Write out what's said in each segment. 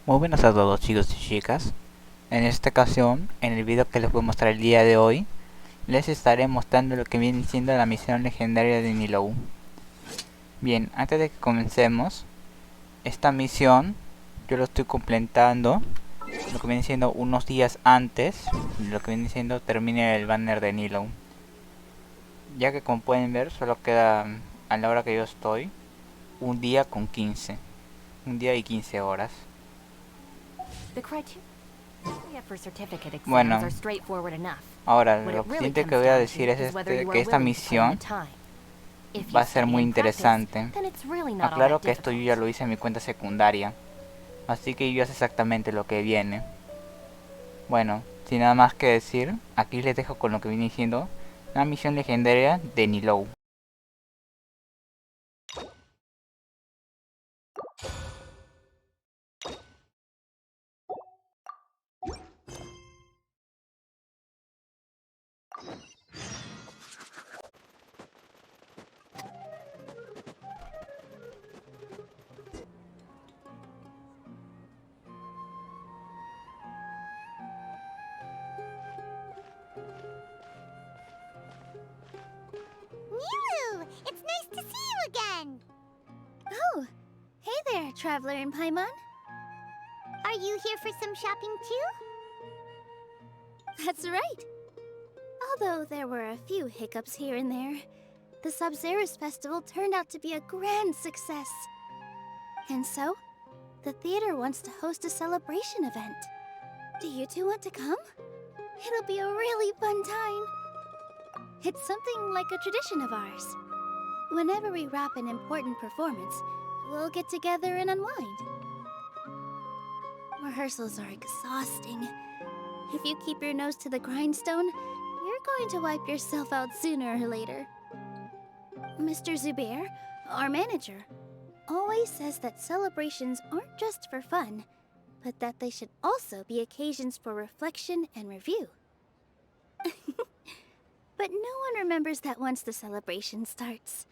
Muy buenas a todos chicos y chicas. En esta ocasión, en el video que les voy a mostrar el día de hoy, les estaré mostrando lo que viene siendo la misión legendaria de Nilou. Bien, antes de que comencemos, esta misión yo lo estoy completando, lo que viene siendo unos días antes de lo que viene siendo termine el banner de Nilou. Ya que como pueden ver, solo queda a la hora que yo estoy, un día con 15. Un día y 15 horas. Bueno, ahora lo siguiente que voy a decir es que esta misión va a ser muy interesante. Aclaro que esto yo ya lo hice en mi cuenta secundaria, así que yo ya sé exactamente lo que viene. Bueno, sin nada más que decir, aquí les dejo con lo que viene diciendo la misión legendaria de Nilou. Nilou! It's nice to see you again! Oh, hey there, Traveler in Paimon. Are you here for some shopping too? That's right. Although there were a few hiccups here and there, the Sub-Zerus Festival turned out to be a grand success. And so, the theater wants to host a celebration event. Do you two want to come? It'll be a really fun time. It's something like a tradition of ours. Whenever we wrap an important performance, we'll get together and unwind. Rehearsals are exhausting. If you keep your nose to the grindstone, you're going to wipe yourself out sooner or later. Mr. Zubair, our manager, always says that celebrations aren't just for fun, but that they should also be occasions for reflection and review. But no one remembers that once the celebration starts.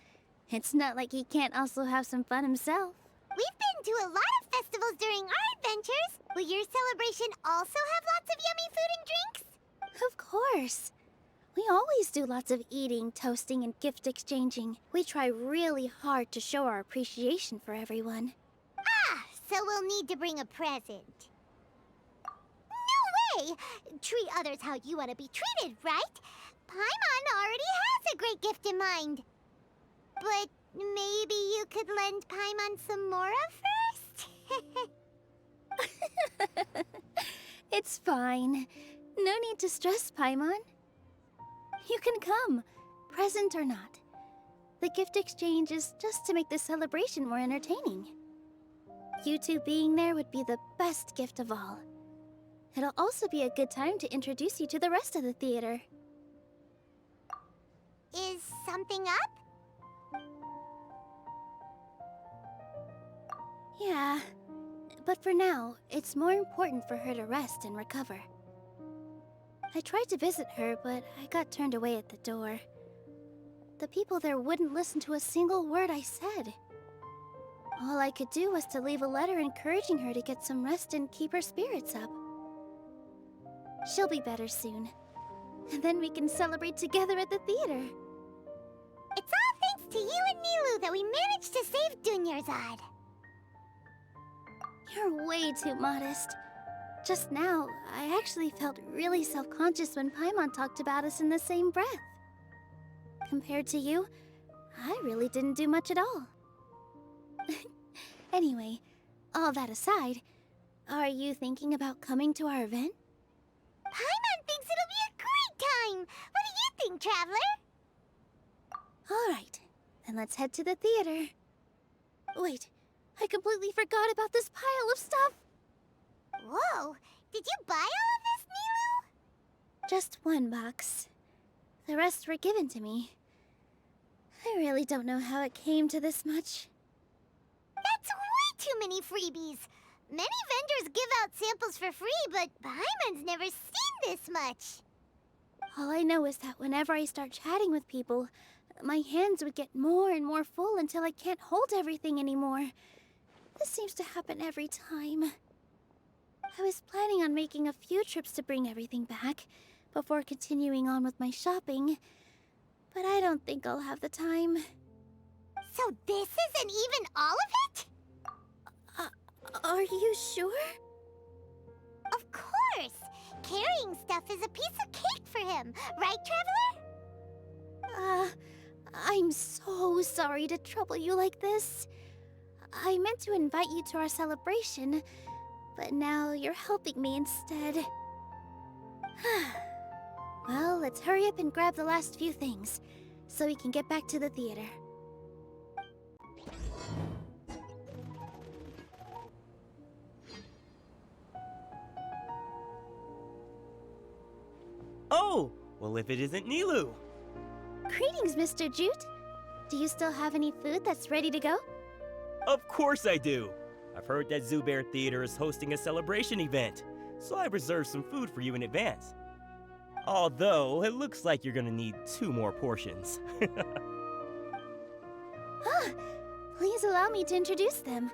It's not like he can't also have some fun himself. We've been to a lot of festivals during our adventures. Will your celebration also have lots of yummy food and drinks? Of course. We always do lots of eating, toasting, and gift exchanging. We try really hard to show our appreciation for everyone. Ah, so we'll need to bring a present. No way! Treat others how you want to be treated, right? Paimon already has a great gift in mind. But maybe you could lend Paimon some Mora first? It's fine. No need to stress, Paimon. You can come, present or not. The gift exchange is just to make the celebration more entertaining. You two being there would be the best gift of all. It'll also be a good time to introduce you to the rest of the theater. Is something up? Yeah, but for now, it's more important for her to rest and recover. I tried to visit her, but I got turned away at the door. The people there wouldn't listen to a single word I said. All I could do was to leave a letter encouraging her to get some rest and keep her spirits up. She'll be better soon. And then we can celebrate together at the theater. It's all thanks to you and Nilou that we managed to save Dunyarzad. You're way too modest. Just now, I actually felt really self-conscious when Paimon talked about us in the same breath. Compared to you, I really didn't do much at all. Anyway, all that aside, are you thinking about coming to our event? Paimon thinks it'll be a great time! What do you think, Traveler? Alright, then let's head to the theater. Wait, I completely forgot about this pile of stuff! Whoa! Did you buy all of this, Nilou? Just one box. The rest were given to me. I really don't know how it came to this much. That's way too many freebies! Many vendors give out samples for free, but Paimon's never seen this much! All I know is that whenever I start chatting with people, my hands would get more and more full until I can't hold everything anymore. This seems to happen every time. I was planning on making a few trips to bring everything back before continuing on with my shopping, but I don't think I'll have the time. So this isn't even all of it? Are you sure? Of course! Carrying stuff is a piece of cake for him, right, Traveler? I'm so sorry to trouble you like this. I meant to invite you to our celebration, but now you're helping me instead. Well, let's hurry up and grab the last few things, so we can get back to the theater. Oh! Well, if it isn't Nilou! Greetings, Mr. Jute. Do you still have any food that's ready to go? Of course I do! I've heard that Zubair Theater is hosting a celebration event, so I reserved some food for you in advance. Although, it looks like you're gonna need 2 more portions. Please allow me to introduce them.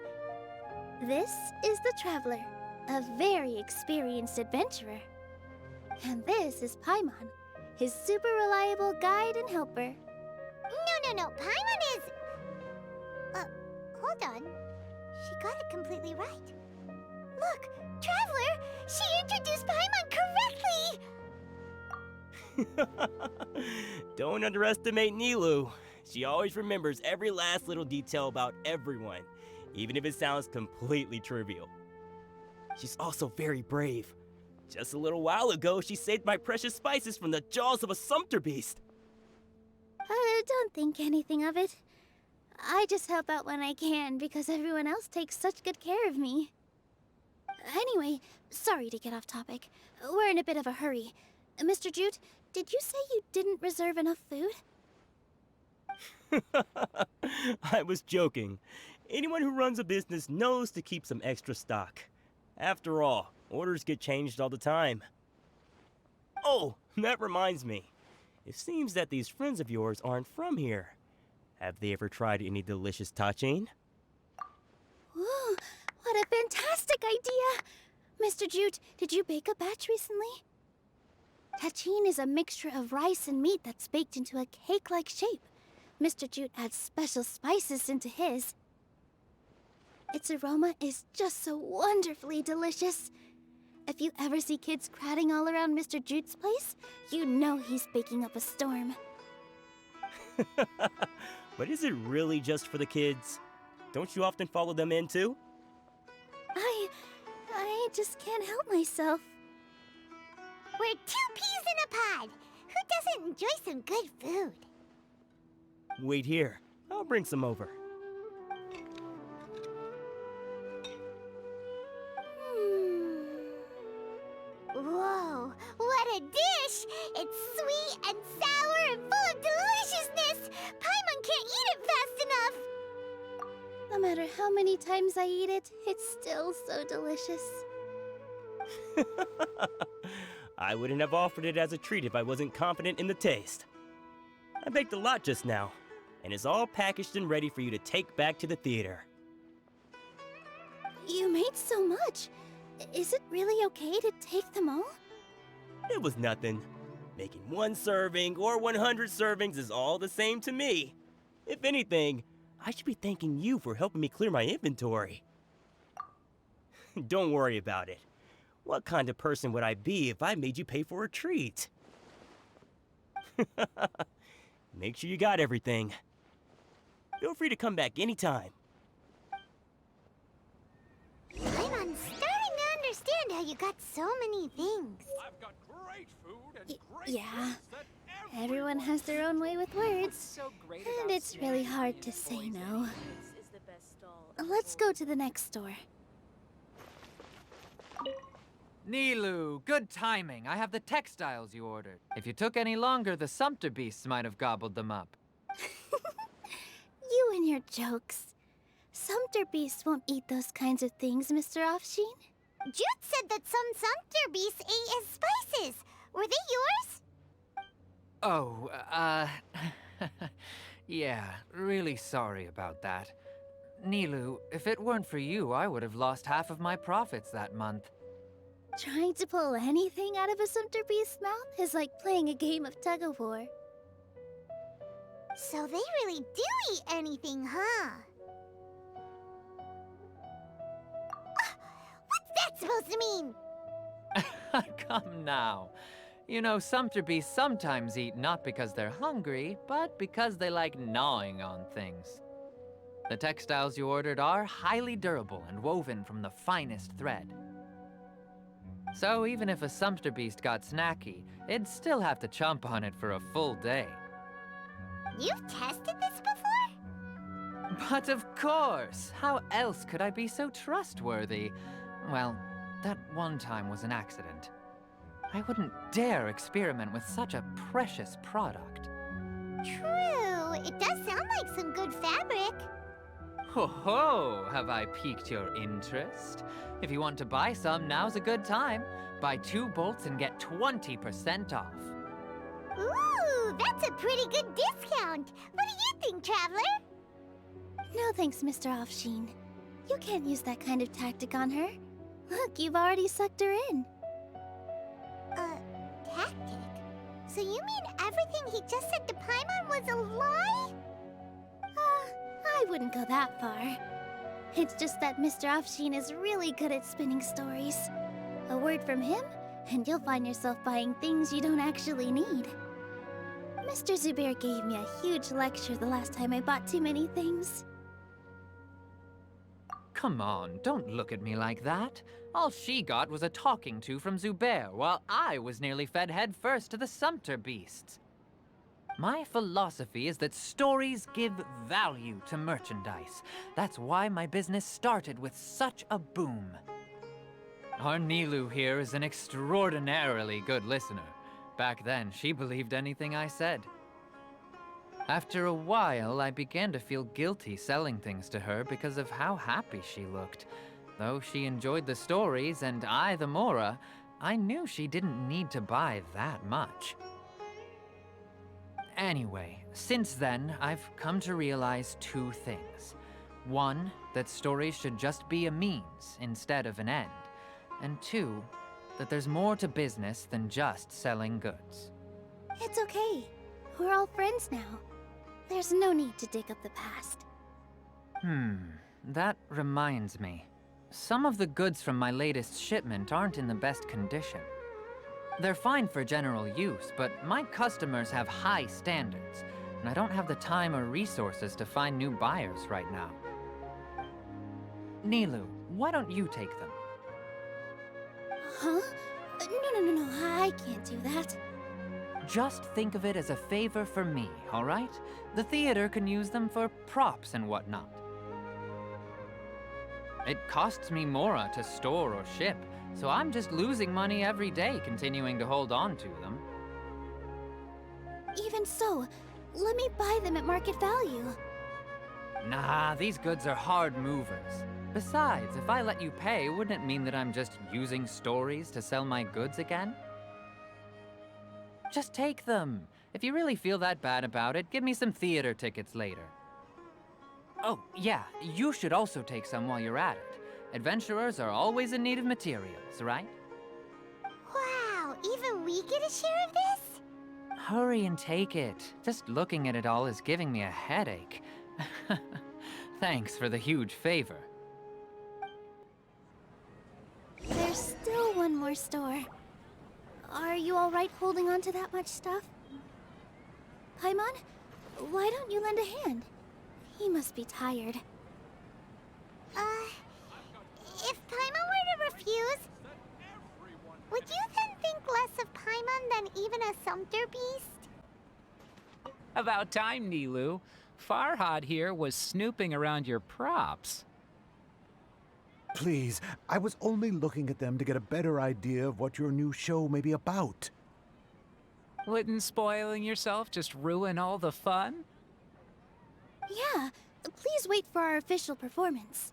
This is the Traveler, a very experienced adventurer. And this is Paimon, his super reliable guide and helper. No. Paimon is... hold on. She got it completely right. Look, Traveler! She introduced Paimon correctly! Don't underestimate Nilou. She always remembers every last little detail about everyone, even if it sounds completely trivial. She's also very brave. Just a little while ago, she saved my precious spices from the jaws of a sumpter beast. Don't think anything of it. I just help out when I can because everyone else takes such good care of me. Anyway, sorry to get off topic. We're in a bit of a hurry. Mr. Jute, did you say you didn't reserve enough food? I was joking. Anyone who runs a business knows to keep some extra stock. After all, orders get changed all the time. Oh, that reminds me. It seems that these friends of yours aren't from here. Have they ever tried any delicious tachin? Ooh, what a fantastic idea! Mr. Jute, did you bake a batch recently? Tachin is a mixture of rice and meat that's baked into a cake-like shape. Mr. Jute adds special spices into his. Its aroma is just so wonderfully delicious. If you ever see kids crowding all around Mr. Jute's place, you know he's baking up a storm. But is it really just for the kids? Don't you often follow them in too? I just can't help myself. We're 2 peas in a pod! Who doesn't enjoy some good food? Wait here. I'll bring some over. Whoa, what a dish! It's sweet and sour and full of deliciousness! Paimon can't eat it fast enough! No matter how many times I eat it, it's still so delicious. I wouldn't have offered it as a treat if I wasn't confident in the taste. I baked a lot just now, and it's all packaged and ready for you to take back to the theater. You made so much. Is it really okay to take them all? It was nothing. Making 1 serving or 100 servings is all the same to me. If anything, I should be thanking you for helping me clear my inventory. Don't worry about it. What kind of person would I be if I made you pay for a treat? Make sure you got everything. Feel free to come back anytime. Paimon's starting to understand how you got so many things. I've got great food and great Yeah. drinks that Everyone has their own way with words, So great and about it's really hard to say no. This is the best stall. Let's go to the next store. Nilou, good timing. I have the textiles you ordered. If you took any longer, the sumpter beasts might have gobbled them up. You and your jokes. Sumpter beasts won't eat those kinds of things, Mr. Offsheen. Jute said that some sumpter beasts ate his spices. Were they yours? Oh, yeah, really sorry about that. Nilou, if it weren't for you, I would have lost half of my profits that month. Trying to pull anything out of a Sumter Beast's mouth is like playing a game of tug-of-war. So they really do eat anything, huh? What's that supposed to mean? Come now. You know, Sumter bees sometimes eat not because they're hungry, but because they like gnawing on things. The textiles you ordered are highly durable and woven from the finest thread. So even if a Sumter beast got snacky, it'd still have to chomp on it for a full day. You've tested this before? But of course! How else could I be so trustworthy? Well, that one time was an accident. I wouldn't dare experiment with such a precious product. True. It does sound like some good fabric. Ho ho! Have I piqued your interest? If you want to buy some, now's a good time. Buy 2 bolts and get 20% off. Ooh, that's a pretty good discount. What do you think, Traveler? No thanks, Mr. Offsheen. You can't use that kind of tactic on her. Look, you've already sucked her in. Tactic? So you mean everything he just said to Paimon was a lie? I wouldn't go that far. It's just that Mr. Offsheen is really good at spinning stories. A word from him, and you'll find yourself buying things you don't actually need. Mr. Zubair gave me a huge lecture the last time I bought too many things. Come on, don't look at me like that. All she got was a talking to from Zubair, while I was nearly fed headfirst to the Sumter beasts. My philosophy is that stories give value to merchandise. That's why my business started with such a boom. Our Nilou here is an extraordinarily good listener. Back then, she believed anything I said. After a while, I began to feel guilty selling things to her because of how happy she looked. Though she enjoyed the stories and I the Mora, I knew she didn't need to buy that much. Anyway, since then, I've come to realize 2 things. 1, that stories should just be a means instead of an end. And 2, that there's more to business than just selling goods. It's okay. We're all friends now. There's no need to dig up the past. That reminds me. Some of the goods from my latest shipment aren't in the best condition. They're fine for general use, but my customers have high standards, and I don't have the time or resources to find new buyers right now. Nilou, why don't you take them? Huh? No, I can't do that. Just think of it as a favor for me, all right? The theater can use them for props and whatnot. It costs me Mora to store or ship, so I'm just losing money every day continuing to hold on to them. Even so, let me buy them at market value. Nah, these goods are hard movers. Besides, if I let you pay, wouldn't it mean that I'm just using stories to sell my goods again? Just take them. If you really feel that bad about it, give me some theater tickets later. Oh, yeah, you should also take some while you're at it. Adventurers are always in need of materials, right? Wow, even we get a share of this? Hurry and take it. Just looking at it all is giving me a headache. Thanks for the huge favor. There's still one more store. Are you alright holding on to that much stuff? Paimon, why don't you lend a hand? He must be tired. If Paimon were to refuse, would you then think less of Paimon than even a Sumter beast? About time, Nilou. Farhad here was snooping around your props. Please, I was only looking at them to get a better idea of what your new show may be about. Wouldn't spoiling yourself just ruin all the fun? Yeah, please wait for our official performance.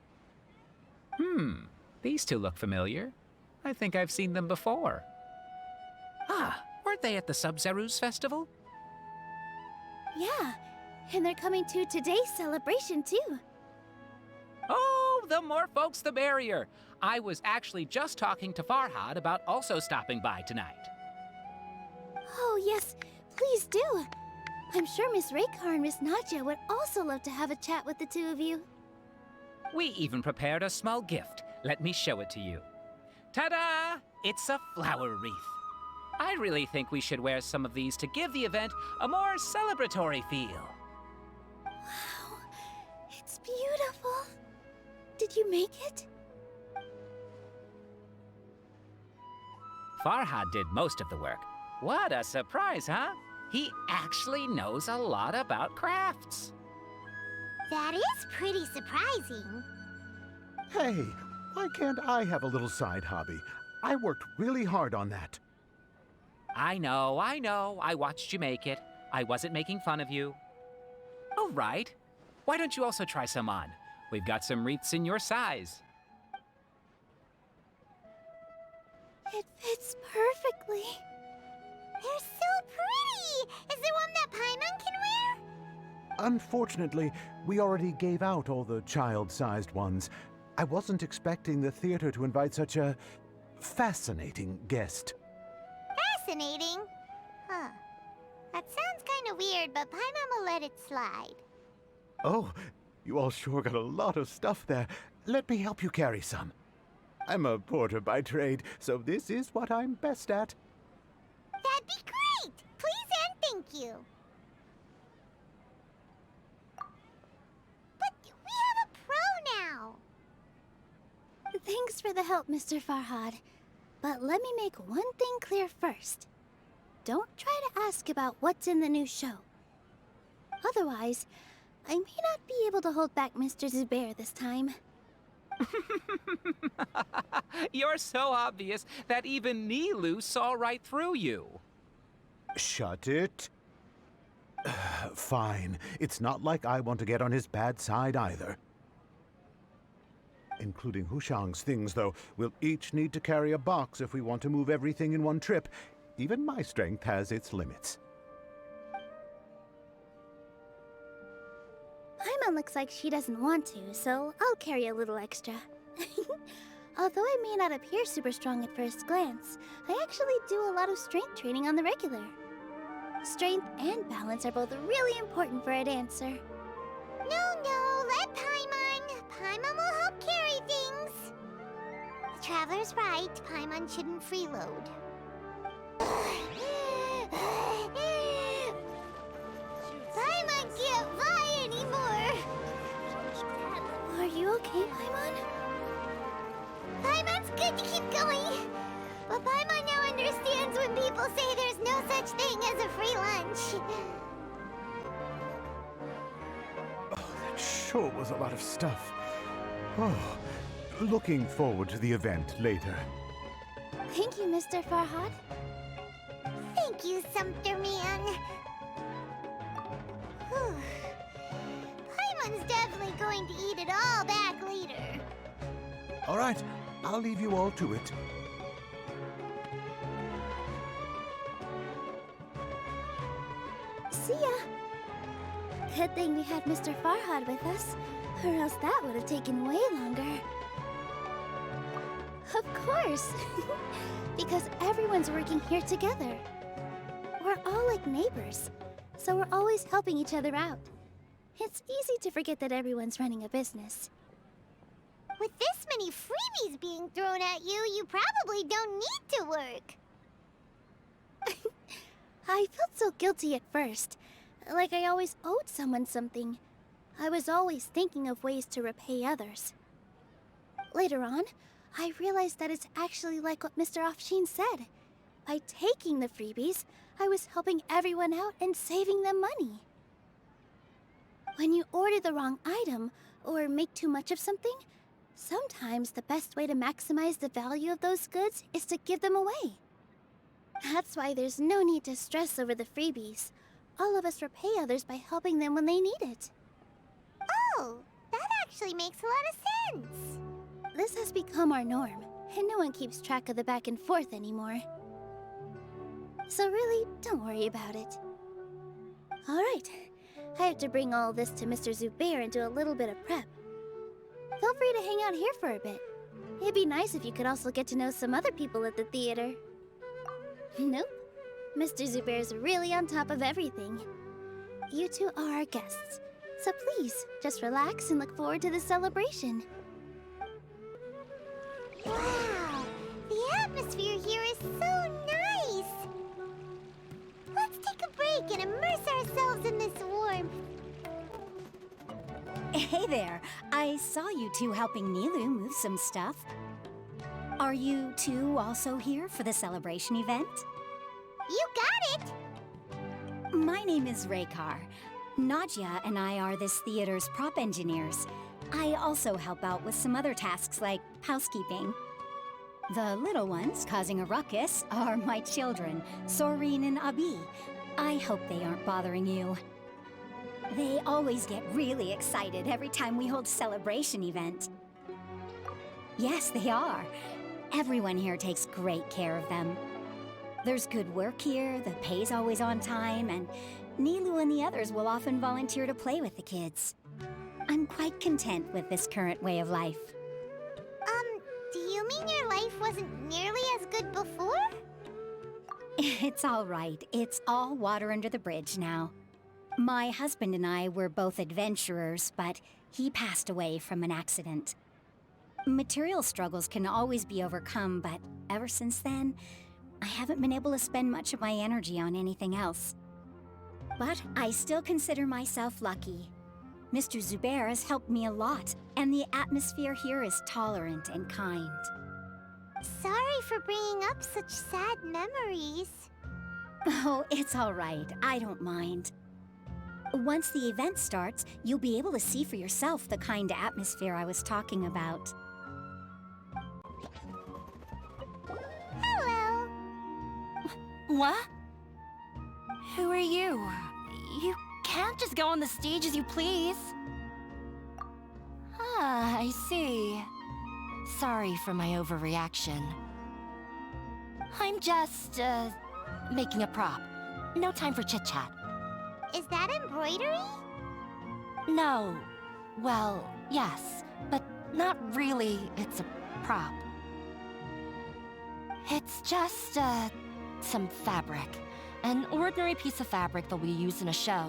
These two look familiar. I think I've seen them before. Ah, weren't they at the Sub-Zerus festival? Yeah, and they're coming to today's celebration too. Oh, the more folks the merrier. I was actually just talking to Farhad about also stopping by tonight. Oh, yes, please do. I'm sure Miss Raykar and Miss Nadja would also love to have a chat with the two of you. We even prepared a small gift. Let me show it to you. Ta-da! It's a flower wreath. I really think we should wear some of these to give the event a more celebratory feel. Wow, it's beautiful. Did you make it? Farhad did most of the work. What a surprise, huh? He actually knows a lot about crafts. That is pretty surprising. Hey, why can't I have a little side hobby? I worked really hard on that. I know. I watched you make it. I wasn't making fun of you. All right. Why don't you also try some on? We've got some wreaths in your size. It fits perfectly. They're so pretty! Is there one that Paimon can wear? Unfortunately, we already gave out all the child-sized ones. I wasn't expecting the theater to invite such a fascinating guest. Fascinating. Huh. That sounds kind of weird, but Paimon will let it slide. Oh, you all sure got a lot of stuff there. Let me help you carry some. I'm a porter by trade, so this is what I'm best at. That'd be great! Please and thank you. But we have a pro now. Thanks for the help, Mr. Farhad. But let me make one thing clear first. Don't try to ask about what's in the new show. Otherwise, I may not be able to hold back Mr. Zubair this time. You're so obvious that even Nilou saw right through you. Shut it. Fine. It's not like I want to get on his bad side either. Including Hushang's things, though. We'll each need to carry a box if we want to move everything in one trip. Even my strength has its limits. Paimon looks like she doesn't want to, so I'll carry a little extra. Although I may not appear super strong at first glance, I actually do a lot of strength training on the regular. Strength and balance are both really important for a dancer. No, let Paimon. Paimon will help carry things. The Traveler's right. Paimon shouldn't freeload. Paimon can't fly anymore. Are you okay, Paimon? Paimon's good to keep going. But Paimon now understands when people say there's no such thing as a free lunch. That sure was a lot of stuff. Oh, looking forward to the event later. Thank you, Mr. Farhad. Thank you, Sumpter Man. Whew. Paimon's definitely going to eat it all back later. All right, I'll leave you all to it. See ya. Good thing we had Mr. Farhad with us, or else that would have taken way longer. Of course! Because everyone's working here together. We're all like neighbors, so we're always helping each other out. It's easy to forget that everyone's running a business. With this many freebies being thrown at you, you probably don't need to work. I felt so guilty at first, like I always owed someone something. I was always thinking of ways to repay others. Later on, I realized that it's actually like what Mr. Afshin said. By taking the freebies, I was helping everyone out and saving them money. When you order the wrong item, or make too much of something, sometimes the best way to maximize the value of those goods is to give them away. That's why there's no need to stress over the freebies. All of us repay others by helping them when they need it. Oh, that actually makes a lot of sense. This has become our norm, and no one keeps track of the back and forth anymore. So really, don't worry about it. Alright, I have to bring all this to Mr. Zubair and do a little bit of prep. Feel free to hang out here for a bit. It'd be nice if you could also get to know some other people at the theater. Nope. Mr. Zubair's really on top of everything. You two are our guests, so please, just relax and look forward to the celebration. Wow, the atmosphere here is so nice. Let's take a break and immerse ourselves in this warmth. Hey there. I saw you two helping Nilou move some stuff. Are you two also here for the celebration event? You got it! My name is Raykar. Nadia and I are this theater's prop engineers. I also help out with some other tasks like housekeeping. The little ones causing a ruckus are my children, Soreen and Abi. I hope they aren't bothering you. They always get really excited every time we hold a celebration event. Yes, they are. Everyone here takes great care of them. There's good work here, the pay's always on time, and Nilou and the others will often volunteer to play with the kids. I'm quite content with this current way of life. Do you mean your life wasn't nearly as good before? It's all right. It's all water under the bridge now. My husband and I were both adventurers, but he passed away from an accident. Material struggles can always be overcome, but ever since then, I haven't been able to spend much of my energy on anything else. But I still consider myself lucky. Mr. Zubair has helped me a lot, and the atmosphere here is tolerant and kind. Sorry for bringing up such sad memories. Oh, it's all right. I don't mind. Once the event starts, you'll be able to see for yourself the kind of atmosphere I was talking about. Hello. What? Who are you? You can't just go on the stage as you please. Ah, I see. Sorry for my overreaction. I'm just, making a prop. No time for chit-chat. Is that embroidery? No. Well, yes, but not really. It's a prop. It's just, some fabric. An ordinary piece of fabric that'll be used in a show.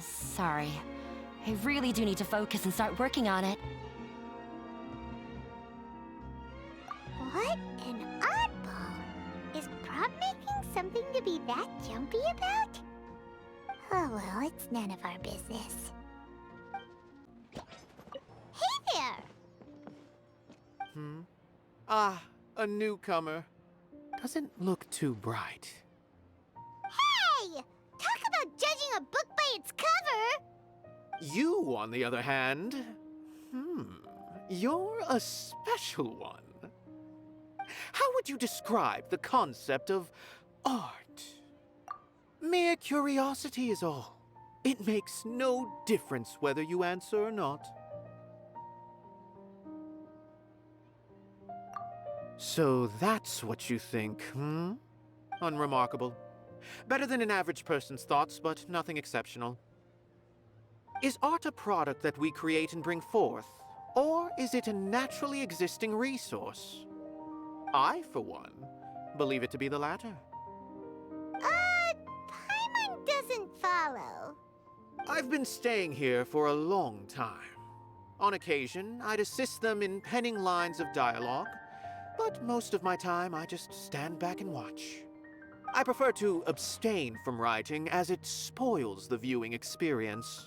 Sorry. I really do need to focus and start working on it. What an oddball. Is prop making something to be that jumpy about? Oh well, it's none of our business. Hey there! Ah, a newcomer. Doesn't look too bright. Hey! Talk about judging a book by its cover! You, on the other hand, you're a special one. How would you describe the concept of art? Mere curiosity is all. It makes no difference whether you answer or not. So that's what you think, Unremarkable. Better than an average person's thoughts, but nothing exceptional. Is art a product that we create and bring forth, or is it a naturally existing resource? I, for one, believe it to be the latter. Paimon doesn't follow. I've been staying here for a long time. On occasion, I'd assist them in penning lines of dialogue, but most of my time I just stand back and watch. I prefer to abstain from writing as it spoils the viewing experience.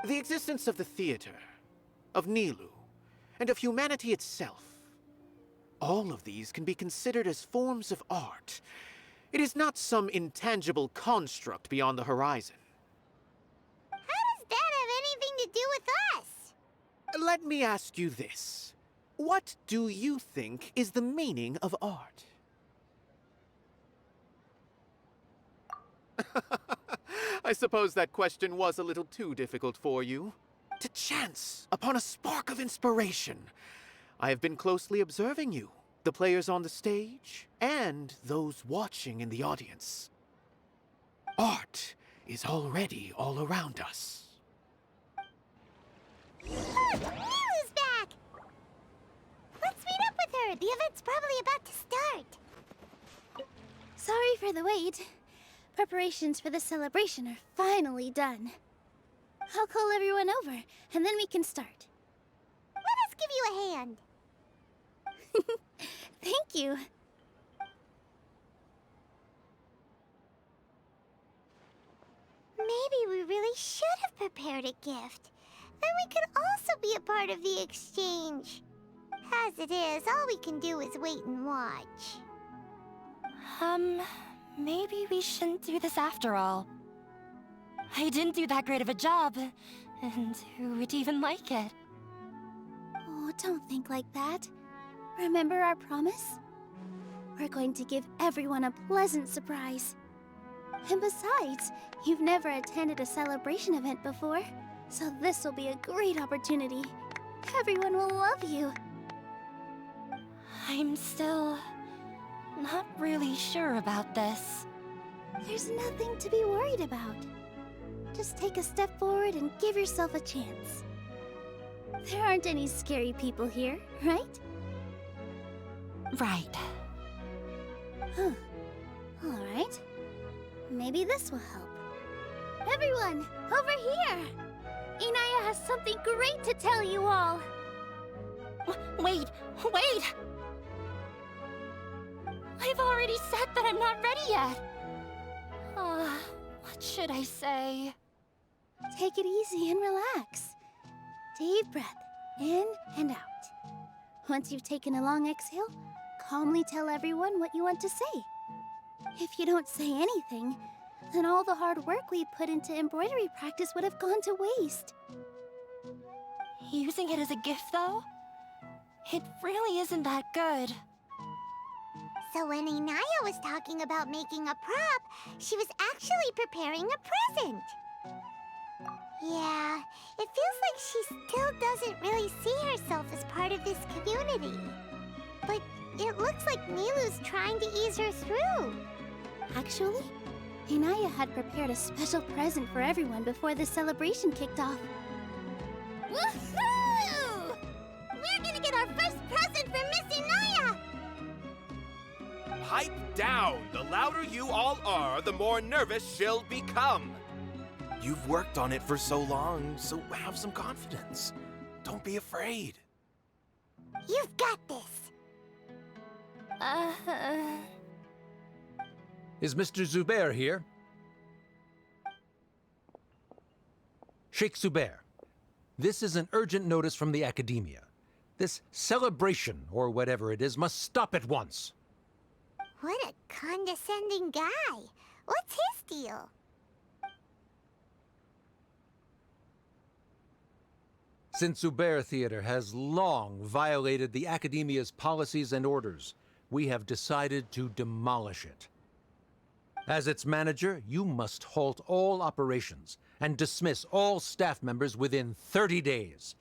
The existence of the theater, of Nilou, and of humanity itself, all of these can be considered as forms of art. It is not some intangible construct beyond the horizon. How does that have anything to do with us? Let me ask you this. What do you think is the meaning of art? I suppose that question was a little too difficult for you. To chance upon a spark of inspiration, I have been closely observing you, the players on the stage, and those watching in the audience. Art is already all around us. Look, Nilou's back! Let's meet up with her. The event's probably about to start. Sorry for the wait. Preparations for the celebration are finally done. I'll call everyone over, and then we can start. Let us give you a hand. Thank you. Maybe we really should have prepared a gift. Then we could also be a part of the exchange. As it is, all we can do is wait and watch. Maybe we shouldn't do this after all. I didn't do that great of a job, and who would even like it? Oh, don't think like that. Remember our promise? We're going to give everyone a pleasant surprise. And besides, you've never attended a celebration event before, so this will be a great opportunity. Everyone will love you. I'm still not really sure about this. There's nothing to be worried about. Just take a step forward and give yourself a chance. There aren't any scary people here, right? Right. Huh. All right. Maybe this will help. Everyone, over here! Inaya has something great to tell you all. Wait! I've already said that I'm not ready yet. What should I say? Take it easy and relax. Deep breath, in and out. Once you've taken a long exhale, calmly tell everyone what you want to say. If you don't say anything, then all the hard work we put into embroidery practice would have gone to waste. Using it as a gift, though? It really isn't that good. So when Inaya was talking about making a prop, she was actually preparing a present. Yeah, it feels like she still doesn't really see herself as part of this community. But it looks like Nilou's trying to ease her through. Actually, Inaya had prepared a special present for everyone before the celebration kicked off. Woohoo! We're gonna get our first present from Miss Inaya! Pipe down! The louder you all are, the more nervous she'll become. You've worked on it for so long, so have some confidence. Don't be afraid. You've got this. Is Mr. Zubair here? Sheikh Zubair, this is an urgent notice from the Academia. This celebration, or whatever it is, must stop at once. What a condescending guy. What's his deal? Since Zubair Theater has long violated the Academia's policies and orders, we have decided to demolish it. As its manager, you must halt all operations and dismiss all staff members within 30 days,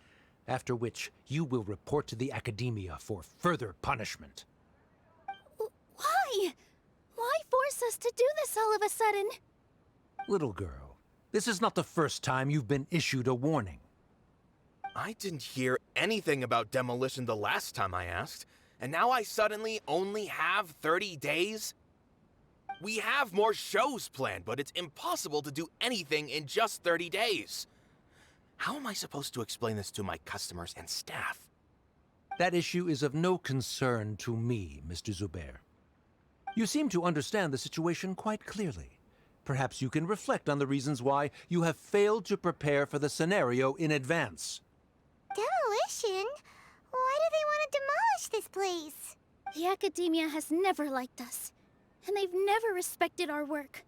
after which you will report to the Academia for further punishment. Why? Why force us to do this all of a sudden? Little girl, this is not the first time you've been issued a warning. I didn't hear anything about demolition the last time I asked, and now I suddenly only have 30 days? We have more shows planned, but it's impossible to do anything in just 30 days. How am I supposed to explain this to my customers and staff? That issue is of no concern to me, Mr. Zubair. You seem to understand the situation quite clearly. Perhaps you can reflect on the reasons why you have failed to prepare for the scenario in advance. Demolition? Why do they want to demolish this place? The Academia has never liked us, and they've never respected our work.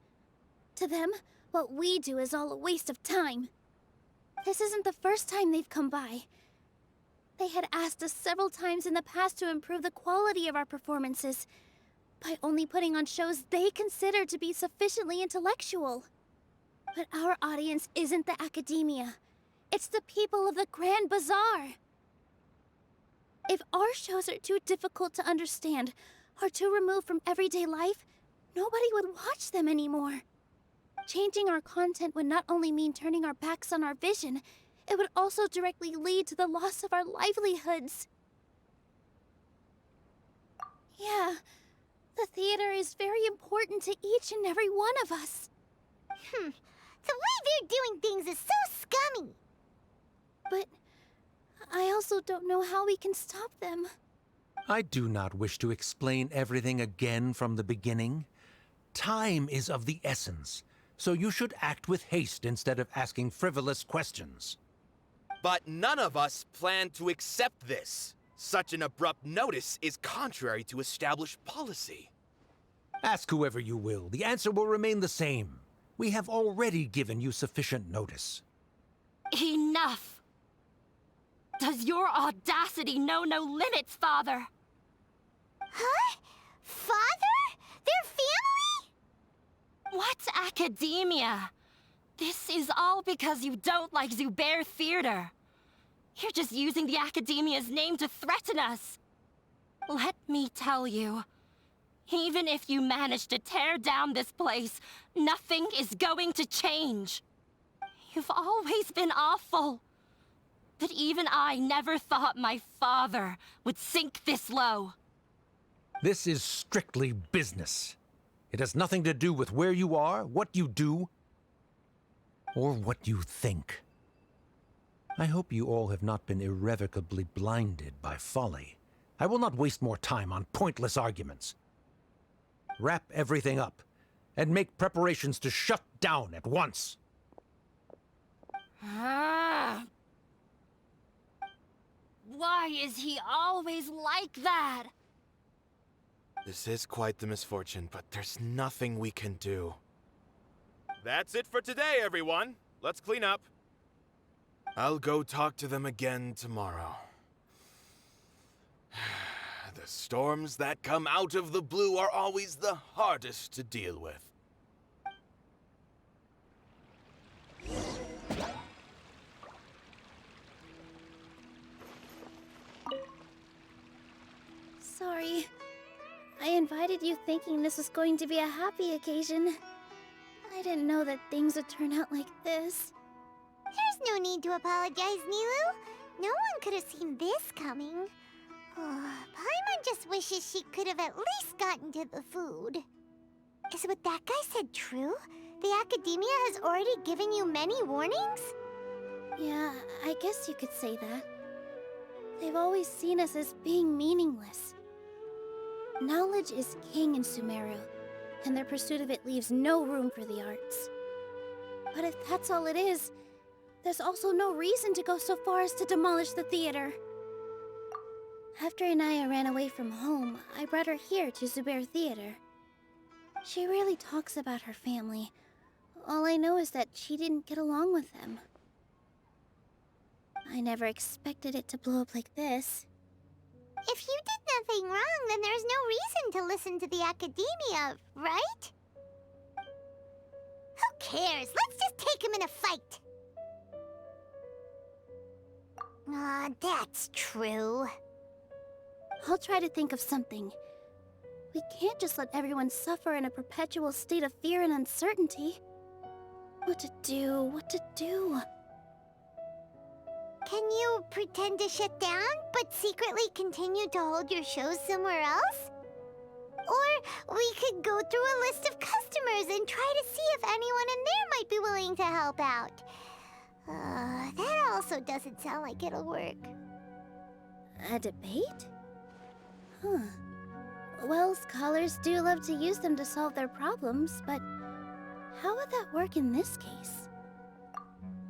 To them, what we do is all a waste of time. This isn't the first time they've come by. They had asked us several times in the past to improve the quality of our performances by only putting on shows they consider to be sufficiently intellectual. But our audience isn't the Academia. It's the people of the Grand Bazaar. If our shows are too difficult to understand or too removed from everyday life, nobody would watch them anymore. Changing our content would not only mean turning our backs on our vision, it would also directly lead to the loss of our livelihoods. Yeah, the theater is very important to each and every one of us. The way they're doing things is so scummy. But I also don't know how we can stop them. I do not wish to explain everything again from the beginning. Time is of the essence, so you should act with haste instead of asking frivolous questions. But none of us plan to accept this. Such an abrupt notice is contrary to established policy. Ask whoever you will. The answer will remain the same. We have already given you sufficient notice. Enough! Does your audacity know no limits, Father? Huh? Father? Their family? What's academia? This is all because you don't like Zubair Theater. You're just using the Academia's name to threaten us. Let me tell you, even if you manage to tear down this place, nothing is going to change. You've always been awful. But even I never thought my father would sink this low. This is strictly business. It has nothing to do with where you are, what you do, or what you think. I hope you all have not been irrevocably blinded by folly. I will not waste more time on pointless arguments. Wrap everything up, and make preparations to shut down at once. Why is he always like that? This is quite the misfortune, but there's nothing we can do. That's it for today, everyone. Let's clean up. I'll go talk to them again tomorrow. The storms that come out of the blue are always the hardest to deal with. Sorry. I invited you thinking this was going to be a happy occasion. I didn't know that things would turn out like this. There's no need to apologize, Nilou. No one could have seen this coming. Paimon just wishes she could have at least gotten to the food. Is what that guy said true? The Academia has already given you many warnings? Yeah, I guess you could say that. They've always seen us as being meaningless. Knowledge is king in Sumeru, and their pursuit of it leaves no room for the arts. But if that's all it is, there's also no reason to go so far as to demolish the theater. After Anaya ran away from home, I brought her here to Zubair Theater. She rarely talks about her family. All I know is that she didn't get along with them. I never expected it to blow up like this. If you did nothing wrong, then there's no reason to listen to the Academia, right? Who cares? Let's just take him in a fight. That's true. I'll try to think of something. We can't just let everyone suffer in a perpetual state of fear and uncertainty. What to do? What to do? Can you pretend to shut down, but secretly continue to hold your shows somewhere else? Or we could go through a list of customers and try to see if anyone in there might be willing to help out. That also doesn't sound like it'll work. A debate? Huh. Well, scholars do love to use them to solve their problems, but how would that work in this case?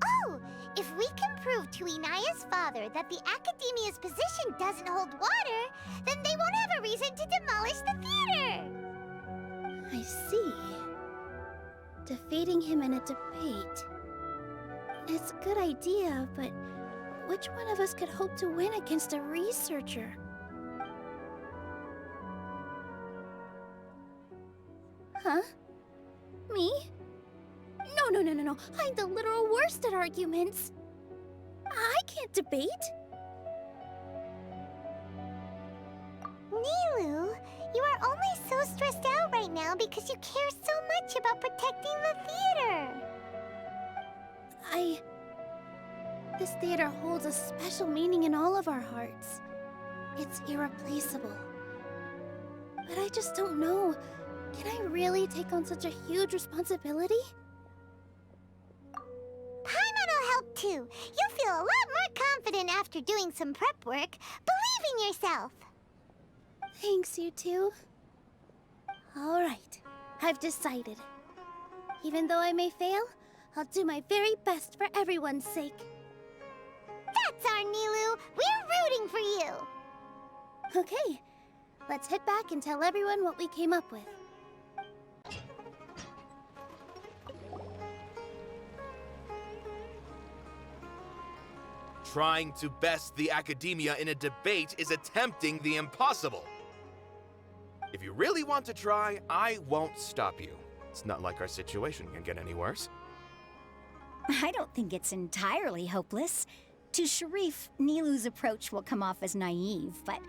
Oh, if we can prove to Inaya's father that the Academia's position doesn't hold water, then they won't have a reason to demolish the theater! I see. Defeating him in a debate. It's a good idea, but which one of us could hope to win against a researcher? Huh? Me? No. I'm the literal worst at arguments. I can't debate. Nilou, you are only so stressed out right now because you care so much about protecting the theater. This theater holds a special meaning in all of our hearts. It's irreplaceable. But I just don't know. Can I really take on such a huge responsibility? Paimon'll help too. You'll feel a lot more confident after doing some prep work. Believe in yourself. Thanks, you two. All right, I've decided. Even though I may fail, I'll do my very best for everyone's sake. That's our Nilou. We're rooting for you. Okay, let's head back and tell everyone what we came up with. Trying to best the academia in a debate is attempting the impossible. If you really want to try, I won't stop you. It's not like our situation can get any worse. I don't think it's entirely hopeless. To Sharif, Nilou's approach will come off as naive, but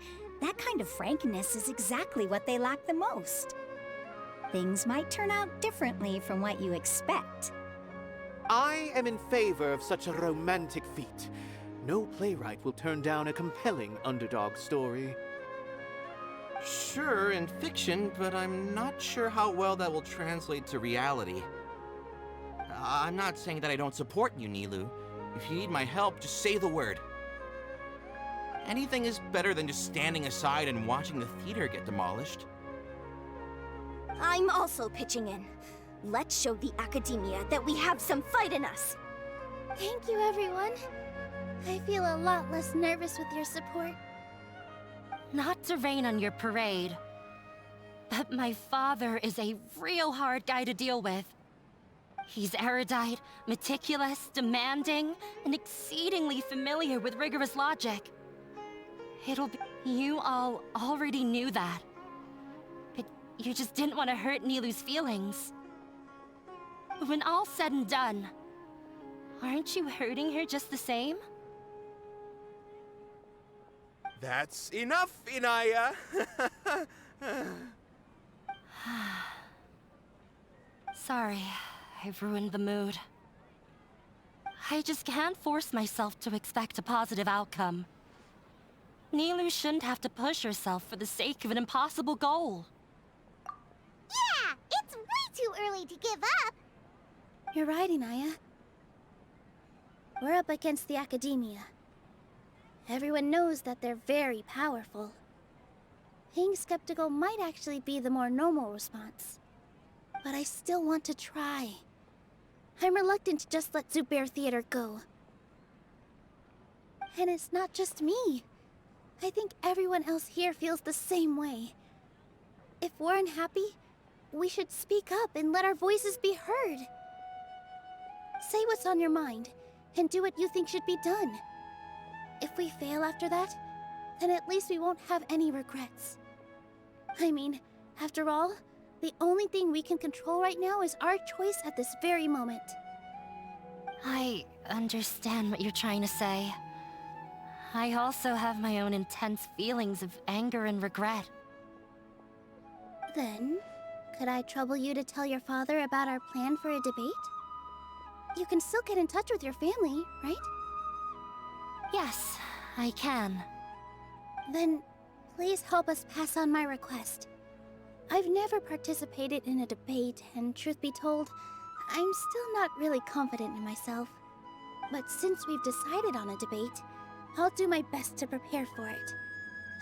that kind of frankness is exactly what they lack the most. Things might turn out differently from what you expect. I am in favor of such a romantic feat. No playwright will turn down a compelling underdog story. Sure, in fiction, but I'm not sure how well that will translate to reality. I'm not saying that I don't support you, Nilou. If you need my help, just say the word. Anything is better than just standing aside and watching the theater get demolished. I'm also pitching in. Let's show the academia that we have some fight in us. Thank you, everyone. I feel a lot less nervous with your support. Not to rain on your parade, but my father is a real hard guy to deal with. He's erudite, meticulous, demanding, and exceedingly familiar with rigorous logic. You all already knew that. But you just didn't want to hurt Nilou's feelings. When all's said and done, aren't you hurting her just the same? That's enough, Inaya. Sorry, I've ruined the mood. I just can't force myself to expect a positive outcome. Nilou shouldn't have to push herself for the sake of an impossible goal. Yeah, it's way too early to give up. You're right, Inaya. We're up against the academia. Everyone knows that they're very powerful. Being skeptical might actually be the more normal response. But I still want to try. I'm reluctant to just let Zubair Theater go. And it's not just me. I think everyone else here feels the same way. If we're unhappy, we should speak up and let our voices be heard. Say what's on your mind, and do what you think should be done. If we fail after that, then at least we won't have any regrets. I mean, after all, the only thing we can control right now is our choice at this very moment. I understand what you're trying to say. I also have my own intense feelings of anger and regret. Then, could I trouble you to tell your father about our plan for a debate? You can still get in touch with your family, right? Yes, I can. Then, please help us pass on my request. I've never participated in a debate, and truth be told, I'm still not really confident in myself. But since we've decided on a debate, I'll do my best to prepare for it.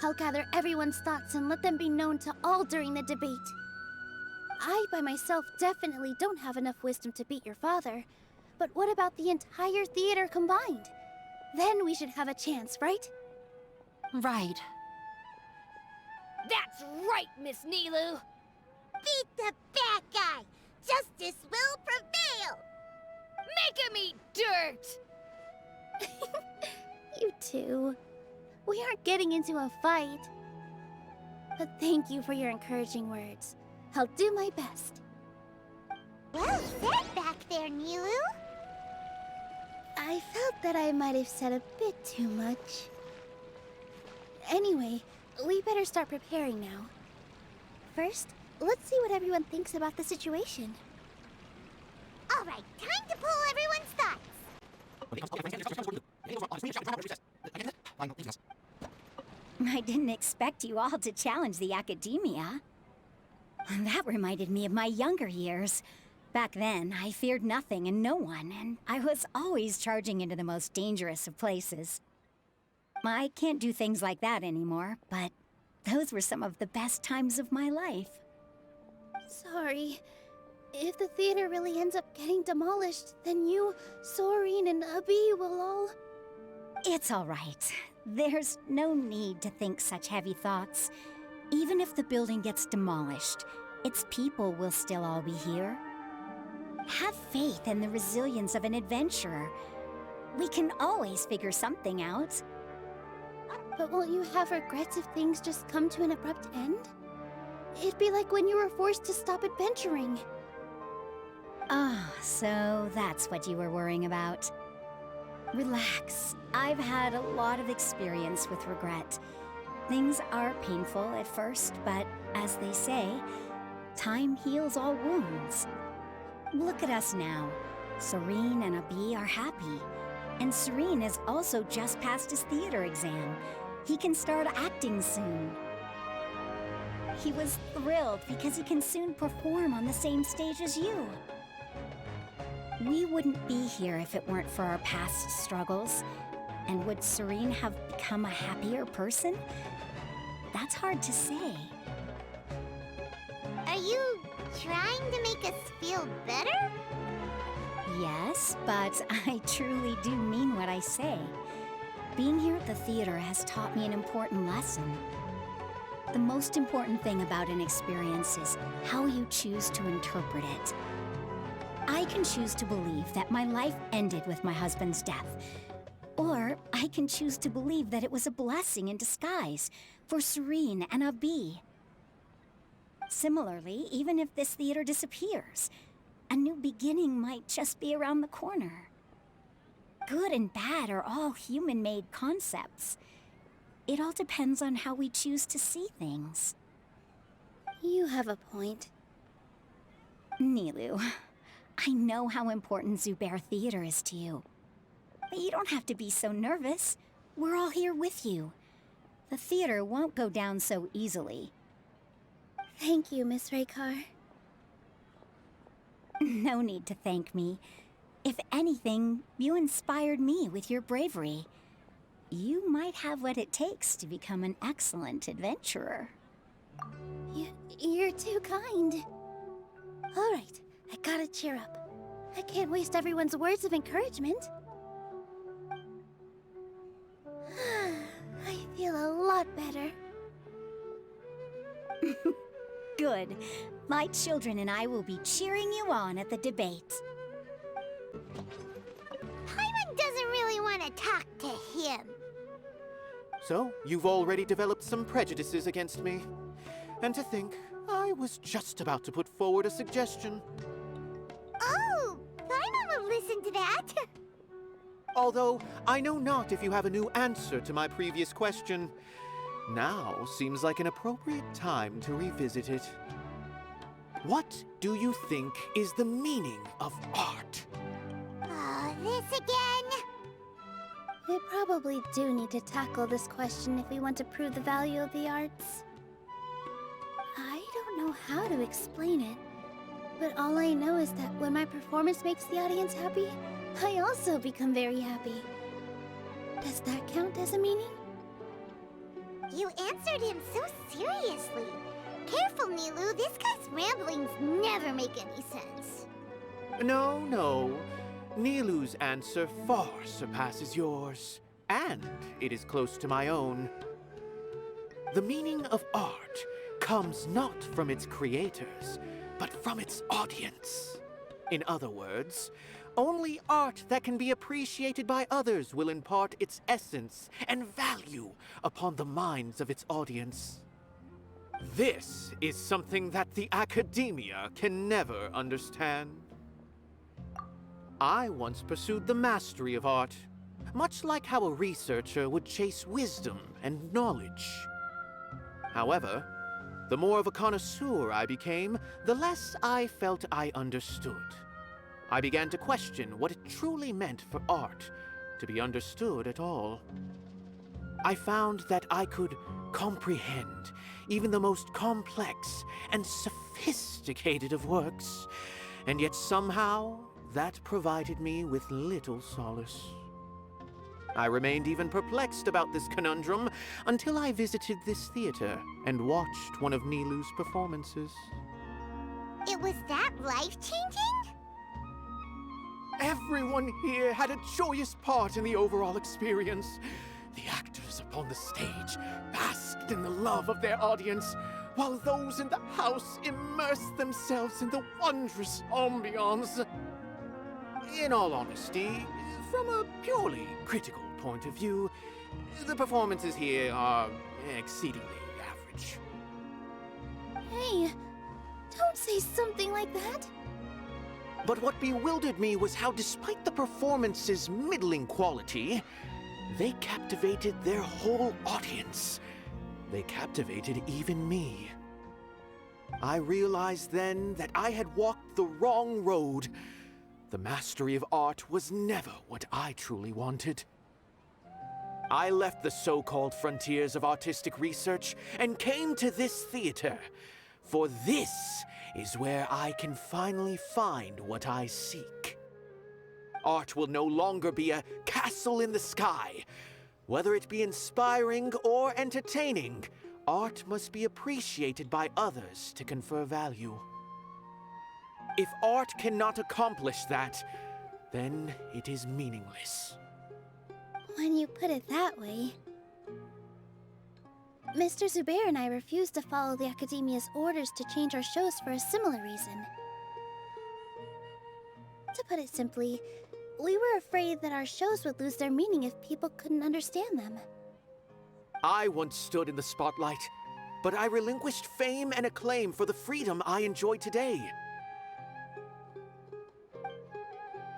I'll gather everyone's thoughts and let them be known to all during the debate. I, by myself, definitely don't have enough wisdom to beat your father. But what about the entire theater combined? Then we should have a chance, right? Right. That's right, Miss Nilou. Beat the bad guy. Justice will prevail. Make him eat dirt. You two. We aren't getting into a fight. But thank you for your encouraging words. I'll do my best. Well said back there, Nilou. I felt that I might have said a bit too much. Anyway, we better start preparing now. First, let's see what everyone thinks about the situation. All right, time to pull everyone's thoughts. I didn't expect you all to challenge the academia. That reminded me of my younger years. Back then, I feared nothing and no one, and I was always charging into the most dangerous of places. I can't do things like that anymore, but those were some of the best times of my life. Sorry. If the theater really ends up getting demolished, then you, Soren, and Abi will all... It's all right. There's no need to think such heavy thoughts. Even if the building gets demolished, its people will still all be here. Have faith in the resilience of an adventurer. We can always figure something out. But won't you have regrets if things just come to an abrupt end? It'd be like when you were forced to stop adventuring. Ah, so that's what you were worrying about. Relax. I've had a lot of experience with regret. Things are painful at first, but as they say, time heals all wounds. Look at us now. Serene and Abi are happy. And Serene has also just passed his theater exam. He can start acting soon. He was thrilled because he can soon perform on the same stage as you. We wouldn't be here if it weren't for our past struggles. And would Serene have become a happier person? That's hard to say. Are you trying to make us feel better? Yes, but I truly do mean what I say. Being here at the theater has taught me an important lesson. The most important thing about an experience is how you choose to interpret it. I can choose to believe that my life ended with my husband's death. Or I can choose to believe that it was a blessing in disguise for Serene and Abi. Similarly, even if this theater disappears, a new beginning might just be around the corner. Good and bad are all human-made concepts. It all depends on how we choose to see things. You have a point. Nilou, I know how important Zubair Theater is to you. But you don't have to be so nervous. We're all here with you. The theater won't go down so easily. Thank you, Miss Raykar. No need to thank me. If anything, you inspired me with your bravery. You might have what it takes to become an excellent adventurer. You're too kind. All right, I gotta cheer up. I can't waste everyone's words of encouragement. I feel a lot better. Good. My children and I will be cheering you on at the debate. Paimon doesn't really want to talk to him. So, you've already developed some prejudices against me. And to think, I was just about to put forward a suggestion. Oh, Paimon will listen to that. Although, I know not if you have a new answer to my previous question. Now seems like an appropriate time to revisit it. What do you think is the meaning of art? Oh, this again? We probably do need to tackle this question if we want to prove the value of the arts. I don't know how to explain it, but all I know is that when my performance makes the audience happy, I also become very happy. Does that count as a meaning? You answered him so seriously. Careful, Nilou. This guy's ramblings never make any sense. No. Nilou's answer far surpasses yours, and it is close to my own. The meaning of art comes not from its creators, but from its audience. In other words, only art that can be appreciated by others will impart its essence and value upon the minds of its audience. This is something that the academia can never understand. I once pursued the mastery of art, much like how a researcher would chase wisdom and knowledge. However, the more of a connoisseur I became, the less I felt I understood. I began to question what it truly meant for art to be understood at all. I found that I could comprehend even the most complex and sophisticated of works, and yet somehow that provided me with little solace. I remained even perplexed about this conundrum until I visited this theater and watched one of Nilou's performances. It was that life-changing? Everyone here had a joyous part in the overall experience. The actors upon the stage basked in the love of their audience, while those in the house immersed themselves in the wondrous ambiance. In all honesty, from a purely critical point of view, the performances here are exceedingly average. Hey, don't say something like that. But what bewildered me was how, despite the performance's middling quality, they captivated their whole audience. They captivated even me. I realized then that I had walked the wrong road. The mastery of art was never what I truly wanted. I left the so-called frontiers of artistic research and came to this theater, for this is where I can finally find what I seek. Art will no longer be a castle in the sky. Whether it be inspiring or entertaining, art must be appreciated by others to confer value. If art cannot accomplish that, then it is meaningless. When you put it that way... Mr. Zubair and I refused to follow the Academia's orders to change our shows for a similar reason. To put it simply, we were afraid that our shows would lose their meaning if people couldn't understand them. I once stood in the spotlight, but I relinquished fame and acclaim for the freedom I enjoy today.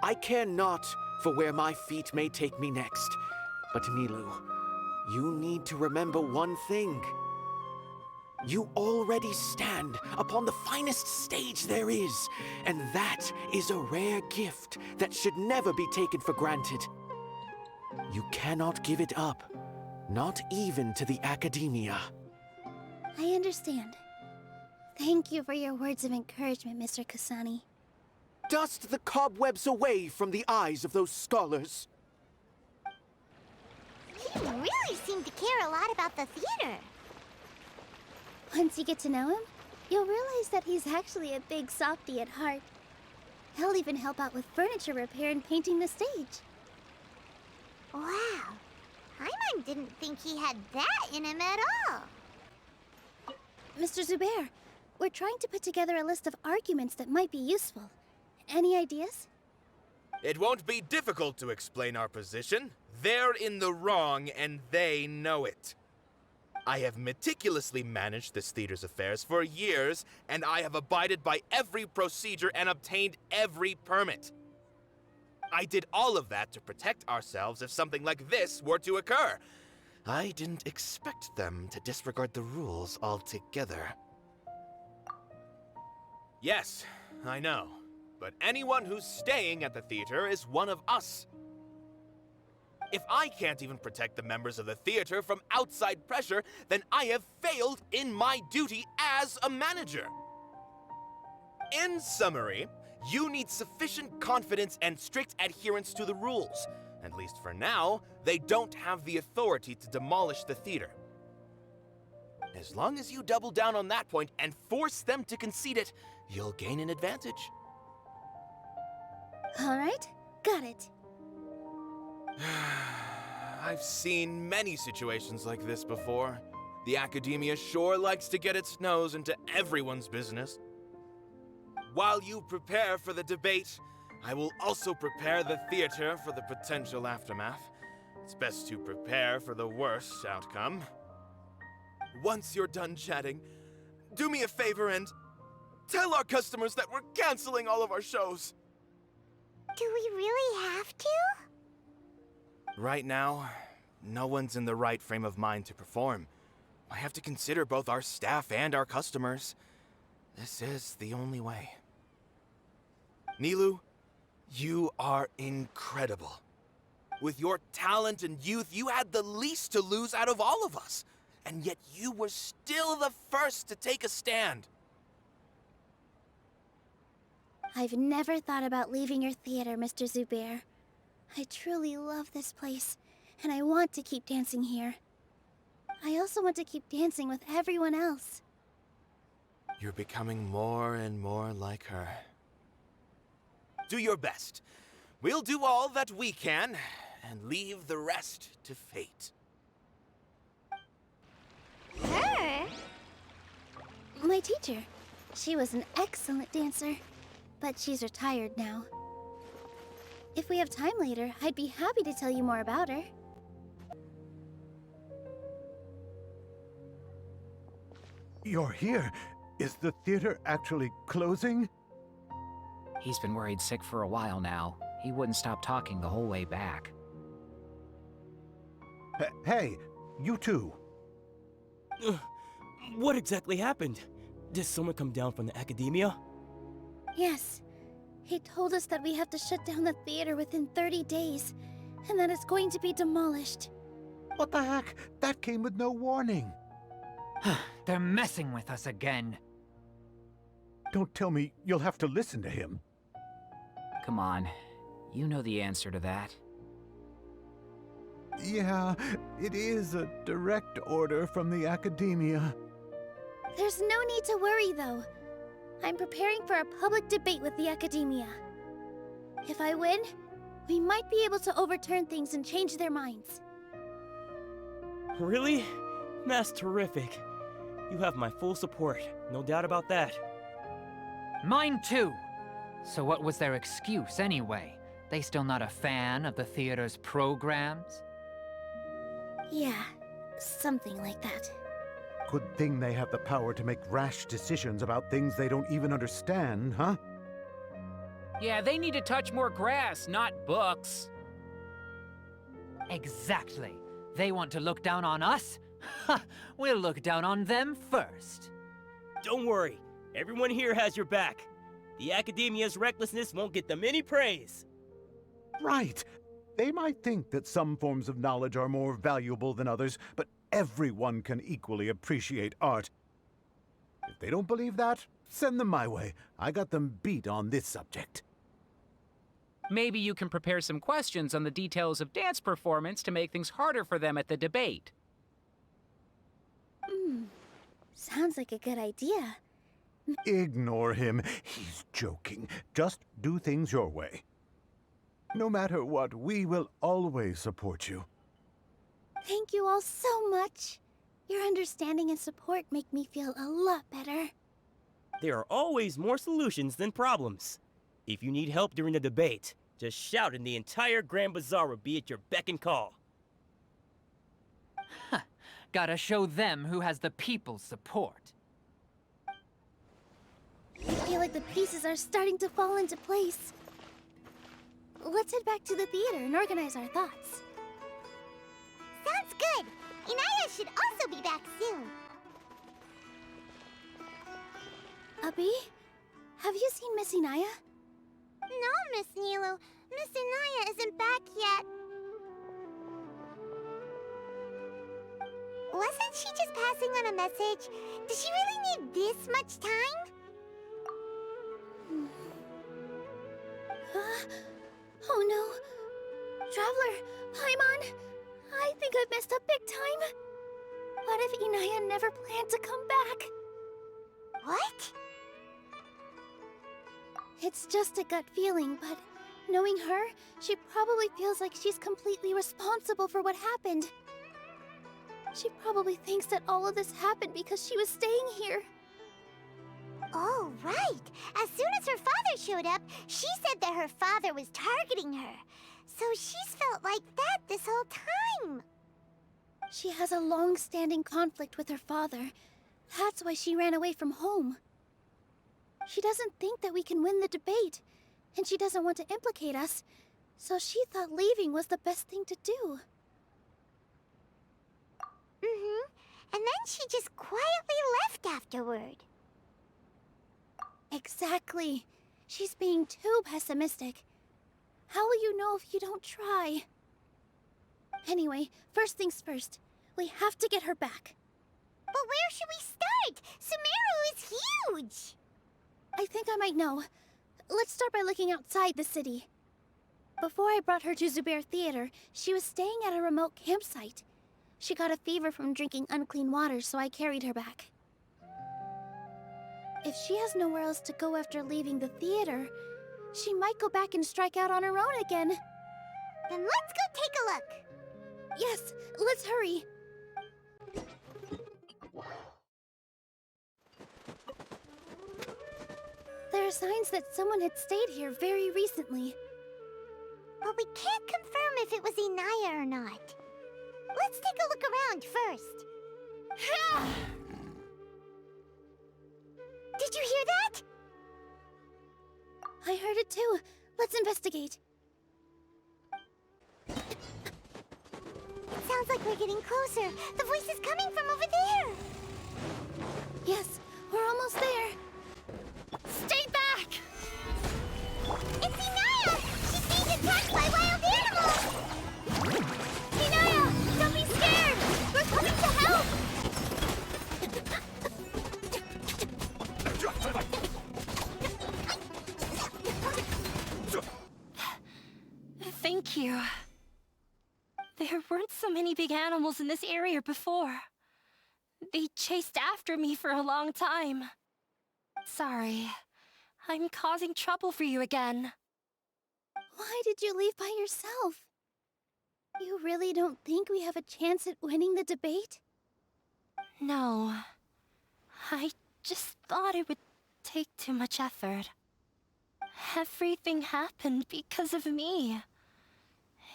I care not for where my feet may take me next, but Nilou, you need to remember one thing. You already stand upon the finest stage there is, and that is a rare gift that should never be taken for granted. You cannot give it up, not even to the Academia. I understand. Thank you for your words of encouragement, Mr. Kasani. Dust the cobwebs away from the eyes of those scholars. He really seemed to care a lot about the theater. Once you get to know him, you'll realize that he's actually a big softie at heart. He'll even help out with furniture repair and painting the stage. Wow. Paimon didn't think he had that in him at all. Mr. Zubair, we're trying to put together a list of arguments that might be useful. Any ideas? It won't be difficult to explain our position. They're in the wrong, and they know it. I have meticulously managed this theater's affairs for years, and I have abided by every procedure and obtained every permit. I did all of that to protect ourselves if something like this were to occur. I didn't expect them to disregard the rules altogether. Yes, I know. But anyone who's staying at the theater is one of us. If I can't even protect the members of the theater from outside pressure, then I have failed in my duty as a manager. In summary, you need sufficient confidence and strict adherence to the rules. At least for now, they don't have the authority to demolish the theater. As long as you double down on that point and force them to concede it, you'll gain an advantage. All right, got it. I've seen many situations like this before. The Academia sure likes to get its nose into everyone's business. While you prepare for the debate, I will also prepare the theater for the potential aftermath. It's best to prepare for the worst outcome. Once you're done chatting, do me a favor and tell our customers that we're canceling all of our shows. Do we really have to? Right now, no one's in the right frame of mind to perform. I have to consider both our staff and our customers. This is the only way. Nilou, you are incredible. With your talent and youth, you had the least to lose out of all of us. And yet you were still the first to take a stand. I've never thought about leaving your theater, Mr. Zubair. I truly love this place, and I want to keep dancing here. I also want to keep dancing with everyone else. You're becoming more and more like her. Do your best. We'll do all that we can, and leave the rest to fate. Her? My teacher. She was an excellent dancer, but she's retired now. If we have time later, I'd be happy to tell you more about her. You're here. Is the theater actually closing? He's been worried sick for a while now. He wouldn't stop talking the whole way back. Hey, you two. What exactly happened? Did someone come down from the academia? Yes. He told us that we have to shut down the theater within 30 days, and that it's going to be demolished. What the heck? That came with no warning. They're messing with us again. Don't tell me you'll have to listen to him. Come on. You know the answer to that. Yeah, it is a direct order from the academia. There's no need to worry, though. I'm preparing for a public debate with the academia. If I win, we might be able to overturn things and change their minds. Really? That's terrific. You have my full support, no doubt about that. Mine too. So what was their excuse anyway? They still not a fan of the theater's programs? Yeah, something like that. Good thing they have the power to make rash decisions about things they don't even understand, huh? Yeah, they need to touch more grass, not books. Exactly. They want to look down on us? Ha! We'll look down on them first. Don't worry. Everyone here has your back. The academia's recklessness won't get them any praise. Right. They might think that some forms of knowledge are more valuable than others, but everyone can equally appreciate art. If they don't believe that, send them my way. I got them beat on this subject. Maybe you can prepare some questions on the details of dance performance to make things harder for them at the debate. Sounds like a good idea. Ignore him. He's joking. Just do things your way. No matter what, we will always support you. Thank you all so much. Your understanding and support make me feel a lot better. There are always more solutions than problems. If you need help during the debate, just shout and the entire Grand Bazaar will be at your beck and call. Gotta show them who has the people's support. I feel like the pieces are starting to fall into place. Let's head back to the theater and organize our thoughts. Sounds good. Inaya should also be back soon. Abby, have you seen Miss Inaya? No, Miss Nilou. Miss Inaya isn't back yet. Wasn't she just passing on a message? Does she really need this much time? Oh no. Traveler, Paimon, I think I've messed up big time. What if Inaya never planned to come back? What? It's just a gut feeling, but knowing her, she probably feels like she's completely responsible for what happened. She probably thinks that all of this happened because she was staying here. Oh, right. As soon as her father showed up, she said that her father was targeting her. So she's felt like that this whole time. She has a long-standing conflict with her father. That's why she ran away from home. She doesn't think that we can win the debate, and she doesn't want to implicate us, so she thought leaving was the best thing to do. And then she just quietly left afterward. Exactly. She's being too pessimistic. How will you know if you don't try? Anyway, first things first. We have to get her back. But where should we start? Sumeru is huge! I think I might know. Let's start by looking outside the city. Before I brought her to Zubair Theater, she was staying at a remote campsite. She got a fever from drinking unclean water, so I carried her back. If she has nowhere else to go after leaving the theater, she might go back and strike out on her own again. Then let's go take a look. Yes, let's hurry. There are signs that someone had stayed here very recently. But we can't confirm if it was Inaya or not. Let's take a look around first. Did you hear that? I heard it too. Let's investigate. It sounds like we're getting closer. The voice is coming from over there. Yes, we're almost there. Stay back! It's Inaya! She's being attacked by wild animals! Inaya, don't be scared! We're coming to help! Thank you. There weren't so many big animals in this area before. They chased after me for a long time. Sorry. I'm causing trouble for you again. Why did you leave by yourself? You really don't think we have a chance at winning the debate? No. I just thought it would take too much effort. Everything happened because of me.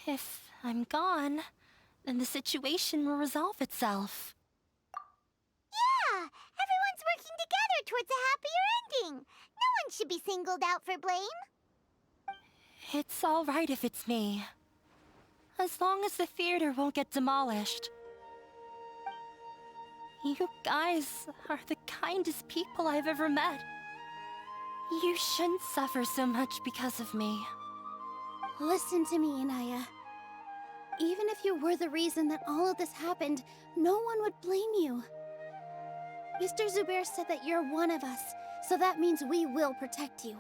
If I'm gone, then the situation will resolve itself. Yeah! Everyone's working together towards a happier ending. No one should be singled out for blame. It's all right if it's me. As long as the theater won't get demolished. You guys are the kindest people I've ever met. You shouldn't suffer so much because of me. Listen to me, Inaya. Even if you were the reason that all of this happened, no one would blame you. Mr. Zubair said that you're one of us, so that means we will protect you.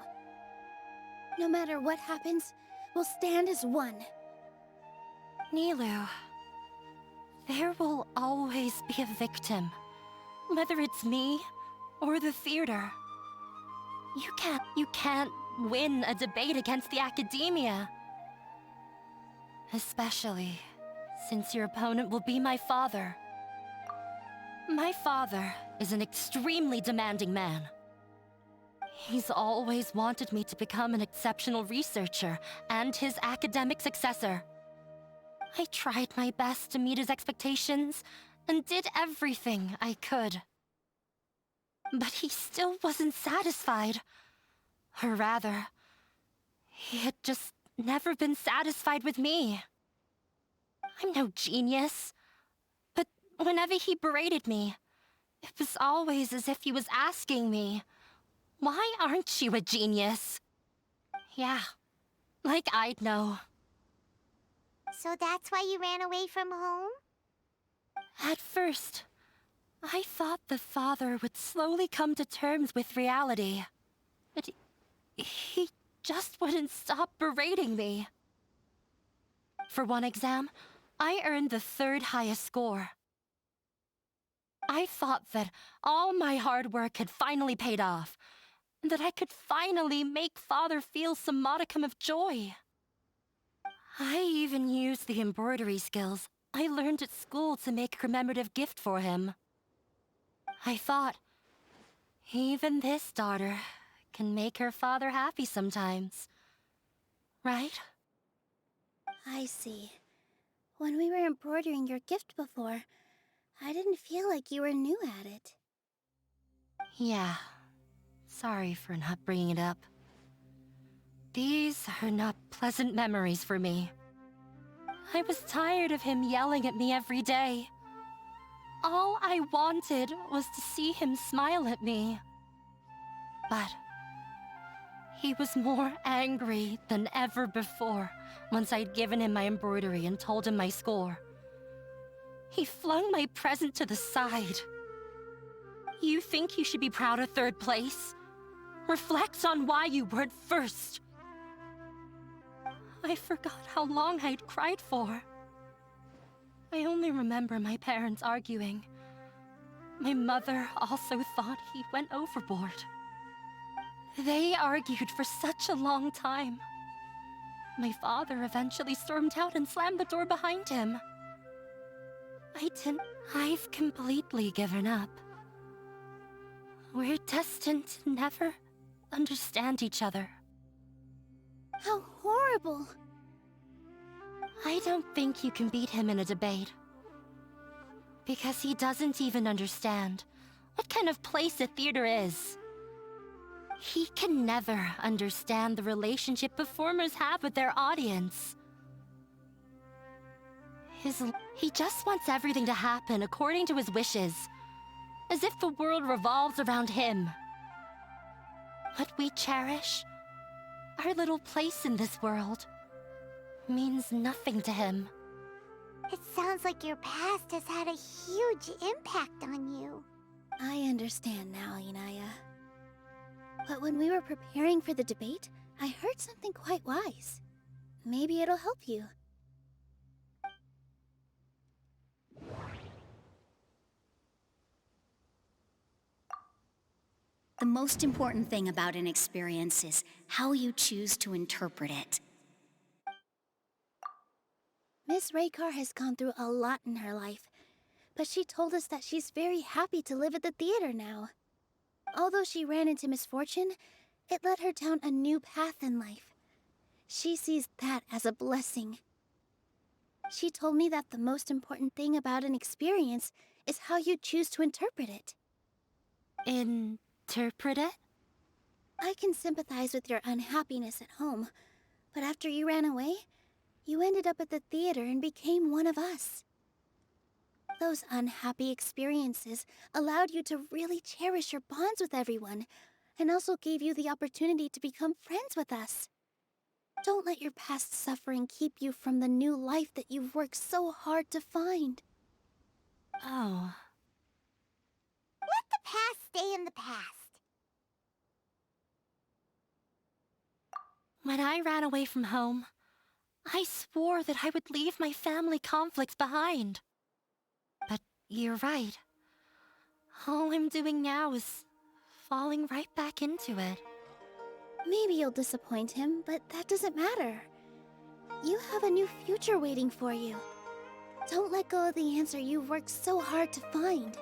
No matter what happens, we'll stand as one. Nilou, there will always be a victim. Whether it's me or the theater. You can't win a debate against the academia. Especially since your opponent will be my father. My father is an extremely demanding man. He's always wanted me to become an exceptional researcher and his academic successor. I tried my best to meet his expectations and did everything I could. But he still wasn't satisfied. Or rather, he had just never been satisfied with me. I'm no genius. But whenever he berated me, it was always as if he was asking me, "Why aren't you a genius?" Yeah, like I'd know. So that's why you ran away from home? At first, I thought the father would slowly come to terms with reality. But he just wouldn't stop berating me. For one exam, I earned the 3rd highest score. I thought that all my hard work had finally paid off, and that I could finally make Father feel some modicum of joy. I even used the embroidery skills I learned at school to make a commemorative gift for him. I thought, even this daughter can make her father happy sometimes. Right? I see. When we were embroidering your gift before, I didn't feel like you were new at it. Yeah. Sorry for not bringing it up. These are not pleasant memories for me. I was tired of him yelling at me every day. All I wanted was to see him smile at me. But He was more angry than ever before once I'd given him my embroidery and told him my score. He flung my present to the side. You think you should be proud of third place? Reflect on why you weren't first. I forgot how long I'd cried for. I only remember my parents arguing. My mother also thought he went overboard. They argued for such a long time. My father eventually stormed out and slammed the door behind him. I've completely given up. We're destined to never understand each other. How horrible! I don't think you can beat him in a debate. Because he doesn't even understand what kind of place a theater is. He can never understand the relationship performers have with their audience. He just wants everything to happen according to his wishes, as if the world revolves around him. What we cherish, our little place in this world, means nothing to him. It sounds like your past has had a huge impact on you. I understand now, Inaya. But when we were preparing for the debate, I heard something quite wise. Maybe it'll help you. The most important thing about an experience is how you choose to interpret it. Miss Raykar has gone through a lot in her life, but she told us that she's very happy to live at the theater now. Although she ran into misfortune, it led her down a new path in life. She sees that as a blessing. She told me that the most important thing about an experience is how you choose to interpret it. Interpret it? I can sympathize with your unhappiness at home, but after you ran away, you ended up at the theater and became one of us. Those unhappy experiences allowed you to really cherish your bonds with everyone, and also gave you the opportunity to become friends with us. Don't let your past suffering keep you from the new life that you've worked so hard to find. Oh. Let the past stay in the past. When I ran away from home, I swore that I would leave my family conflicts behind. But you're right. All I'm doing now is falling right back into it. Maybe you'll disappoint him, but that doesn't matter. You have a new future waiting for you. Don't let go of the answer you've worked so hard to find.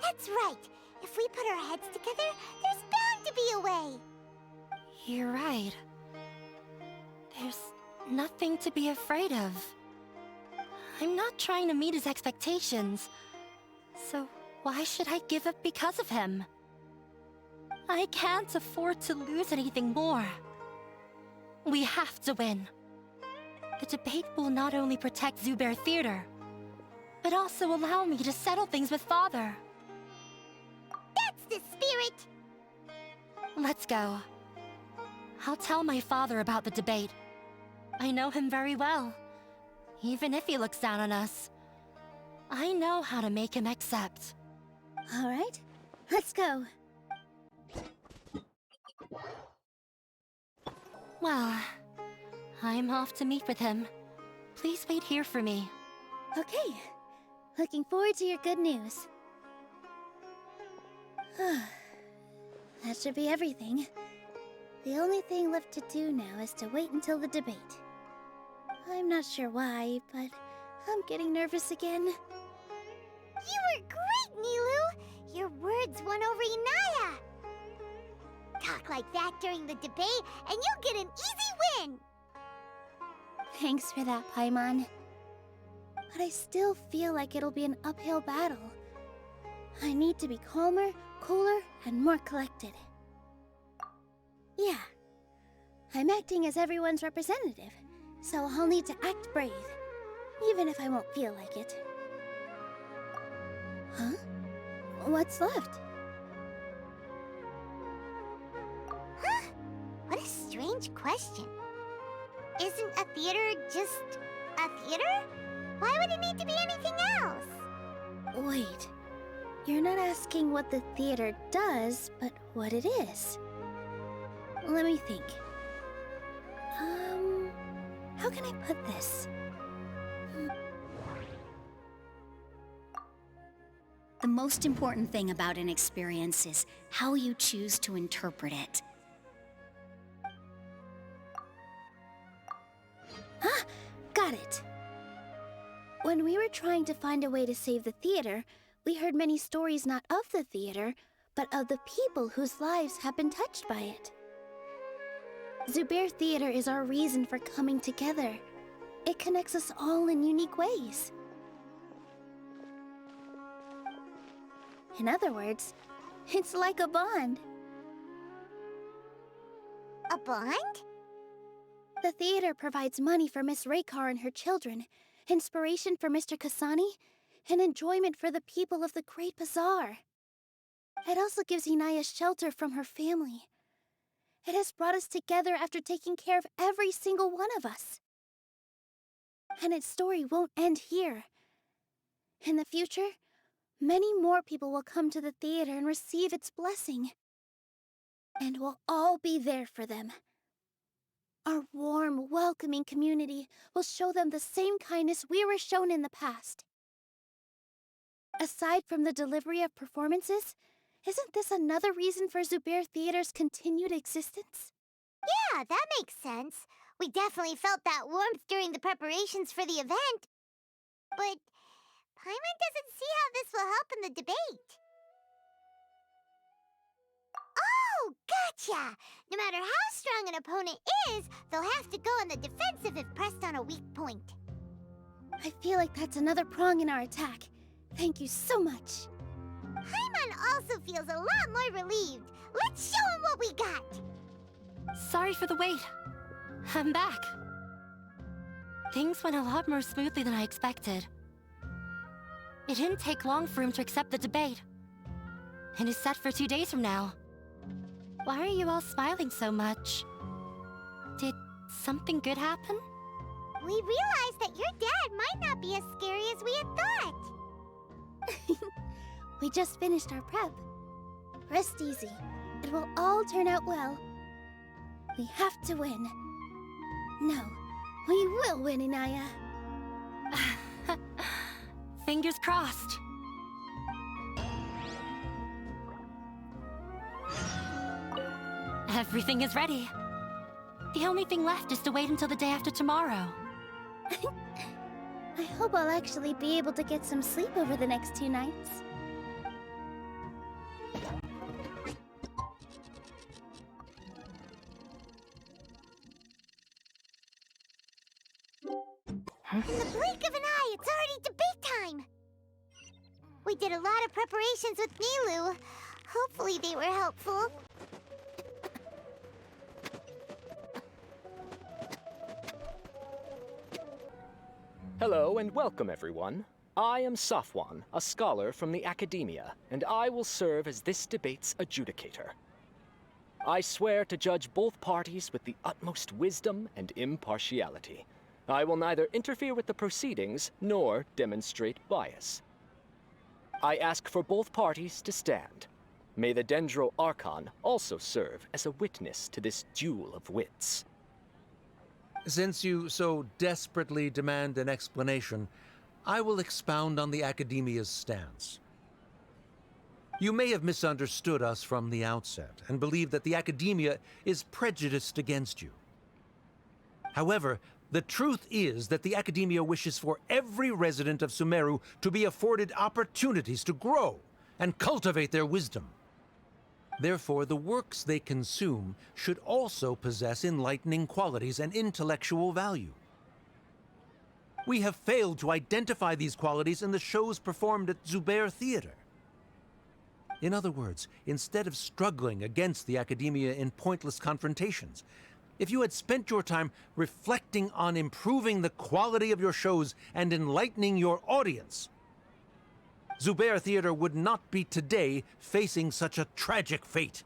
That's right. If we put our heads together, there's bound to be a way. You're right. There's nothing to be afraid of. I'm not trying to meet his expectations. So why should I give up because of him? I can't afford to lose anything more. We have to win. The debate will not only protect Zubair Theater, but also allow me to settle things with Father. That's the spirit! Let's go. I'll tell my father about the debate. I know him very well. Even if he looks down on us, I know how to make him accept. All right, let's go. Well, I'm off to meet with him. Please wait here for me. Okay. Looking forward to your good news. That should be everything. The only thing left to do now is to wait until the debate. I'm not sure why, but I'm getting nervous again. You were great, Nilou! Your words won over Inaya! Talk like that during the debate, and you'll get an easy win! Thanks for that, Paimon. But I still feel like it'll be an uphill battle. I need to be calmer, cooler, and more collected. Yeah. I'm acting as everyone's representative, so I'll need to act brave, even if I won't feel like it. Huh? What's left? Huh? strange question. Isn't a theater just a theater? Why would it need to be anything else? Wait. You're not asking what the theater does, but what it is. Let me think. How can I put this? The most important thing about an experience is how you choose to interpret it. Ah, got it. When we were trying to find a way to save the theater, we heard many stories not of the theater, but of the people whose lives have been touched by it. Zubair Theater is our reason for coming together. It connects us all in unique ways. In other words, it's like a bond. A bond? The theater provides money for Miss Raykar and her children, inspiration for Mr. Kasani, and enjoyment for the people of the Great Bazaar. It also gives Inaya shelter from her family. It has brought us together after taking care of every single one of us. And its story won't end here. In the future, many more people will come to the theater and receive its blessing. And we'll all be there for them. Our warm, welcoming community will show them the same kindness we were shown in the past. Aside from the delivery of performances, isn't this another reason for Zubair Theater's continued existence? Yeah, that makes sense. We definitely felt that warmth during the preparations for the event. But Paimon doesn't see how this will help in the debate. Oh, gotcha! No matter how strong an opponent is, they'll have to go on the defensive if pressed on a weak point. I feel like that's another prong in our attack. Thank you so much. Paimon also feels a lot more relieved. Let's show him what we got! Sorry for the wait. I'm back. Things went a lot more smoothly than I expected. It didn't take long for him to accept the debate. It is set for 2 days from now. Why are you all smiling so much? Did something good happen? We realized that your dad might not be as scary as we had thought. We just finished our prep. Rest easy. It will all turn out well. We have to win. No, we will win, Inaya. Fingers crossed. Everything is ready. The only thing left is to wait until the day after tomorrow. I hope I'll actually be able to get some sleep over the next 2 nights. In the blink of an eye, it's already debate time! We did a lot of preparations with Nilou. Hopefully they were helpful. Hello and welcome, everyone. I am Safwan, a scholar from the Academia, and I will serve as this debate's adjudicator. I swear to judge both parties with the utmost wisdom and impartiality. I will neither interfere with the proceedings nor demonstrate bias. I ask for both parties to stand. May the Dendro Archon also serve as a witness to this duel of wits. Since you so desperately demand an explanation, I will expound on the Academia's stance. You may have misunderstood us from the outset and believe that the Academia is prejudiced against you. However, the truth is that the Academia wishes for every resident of Sumeru to be afforded opportunities to grow and cultivate their wisdom. Therefore, the works they consume should also possess enlightening qualities and intellectual value. We have failed to identify these qualities in the shows performed at Zubair Theater. In other words, instead of struggling against the Academia in pointless confrontations, if you had spent your time reflecting on improving the quality of your shows and enlightening your audience, Zubair Theater would not be today facing such a tragic fate.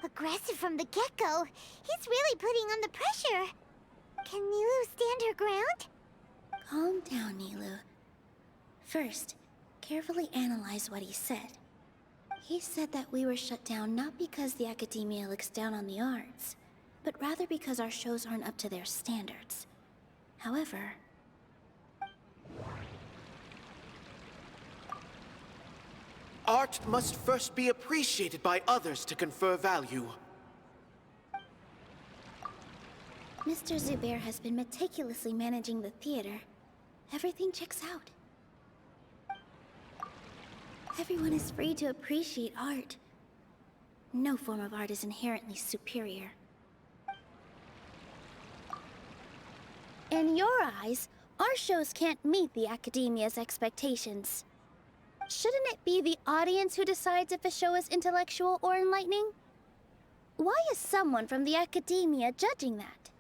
Aggressive from the get-go. He's really putting on the pressure. Can Nilou stand her ground? Calm down, Nilou. First, carefully analyze what he said. He said that we were shut down not because the Academia looks down on the arts, but rather because our shows aren't up to their standards. However... Art must first be appreciated by others to confer value. Mr. Zubair has been meticulously managing the theater. Everything checks out. Everyone is free to appreciate art. No form of art is inherently superior. In your eyes, our shows can't meet the Academia's expectations. Shouldn't it be the audience who decides if a show is intellectual or enlightening? Why is someone from the Academia judging that?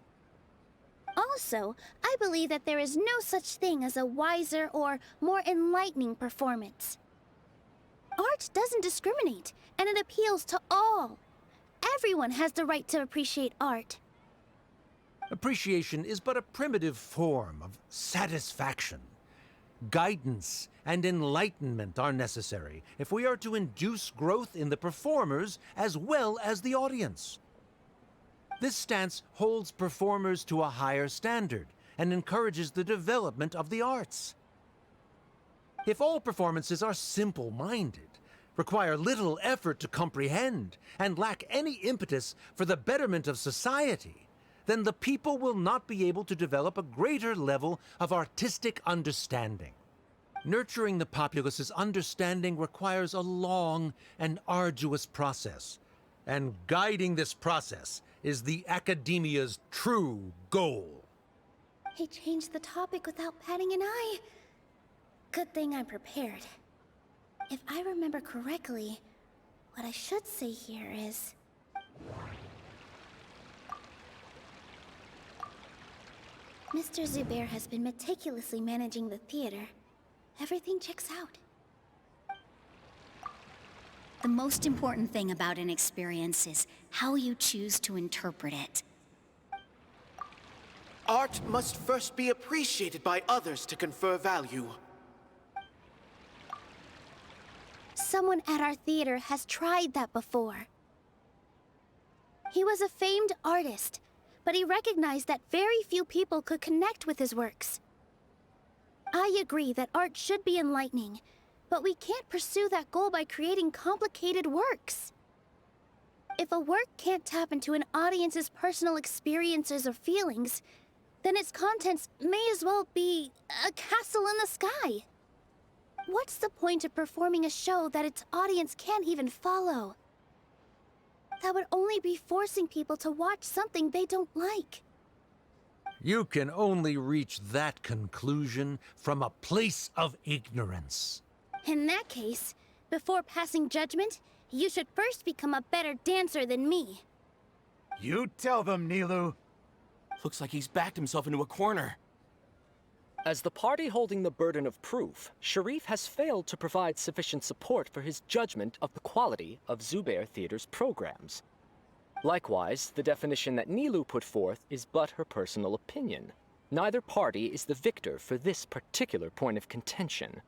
Also, I believe that there is no such thing as a wiser or more enlightening performance. Art doesn't discriminate, and it appeals to all. Everyone has the right to appreciate art. Appreciation is but a primitive form of satisfaction. Guidance and enlightenment are necessary if we are to induce growth in the performers as well as the audience. This stance holds performers to a higher standard and encourages the development of the arts. If all performances are simple-minded, require little effort to comprehend, and lack any impetus for the betterment of society, then the people will not be able to develop a greater level of artistic understanding. Nurturing the populace's understanding requires a long and arduous process, and guiding this process is the Academia's true goal. He changed the topic without batting an eye. Good thing I'm prepared. If I remember correctly, what I should say here is... Mr. Zubair has been meticulously managing the theater. Everything checks out. The most important thing about an experience is how you choose to interpret it. Art must first be appreciated by others to confer value. Someone at our theater has tried that before. He was a famed artist, but he recognized that very few people could connect with his works. I agree that art should be enlightening, but we can't pursue that goal by creating complicated works. If a work can't tap into an audience's personal experiences or feelings, then its contents may as well be a castle in the sky. What's the point of performing a show that its audience can't even follow? That would only be forcing people to watch something they don't like. You can only reach that conclusion from a place of ignorance. In that case, before passing judgment, you should first become a better dancer than me. You tell them, Nilou. Looks like he's backed himself into a corner. As the party holding the burden of proof, Sharif has failed to provide sufficient support for his judgment of the quality of Zubair Theater's programs. Likewise, the definition that Nilou put forth is but her personal opinion. Neither party is the victor for this particular point of contention.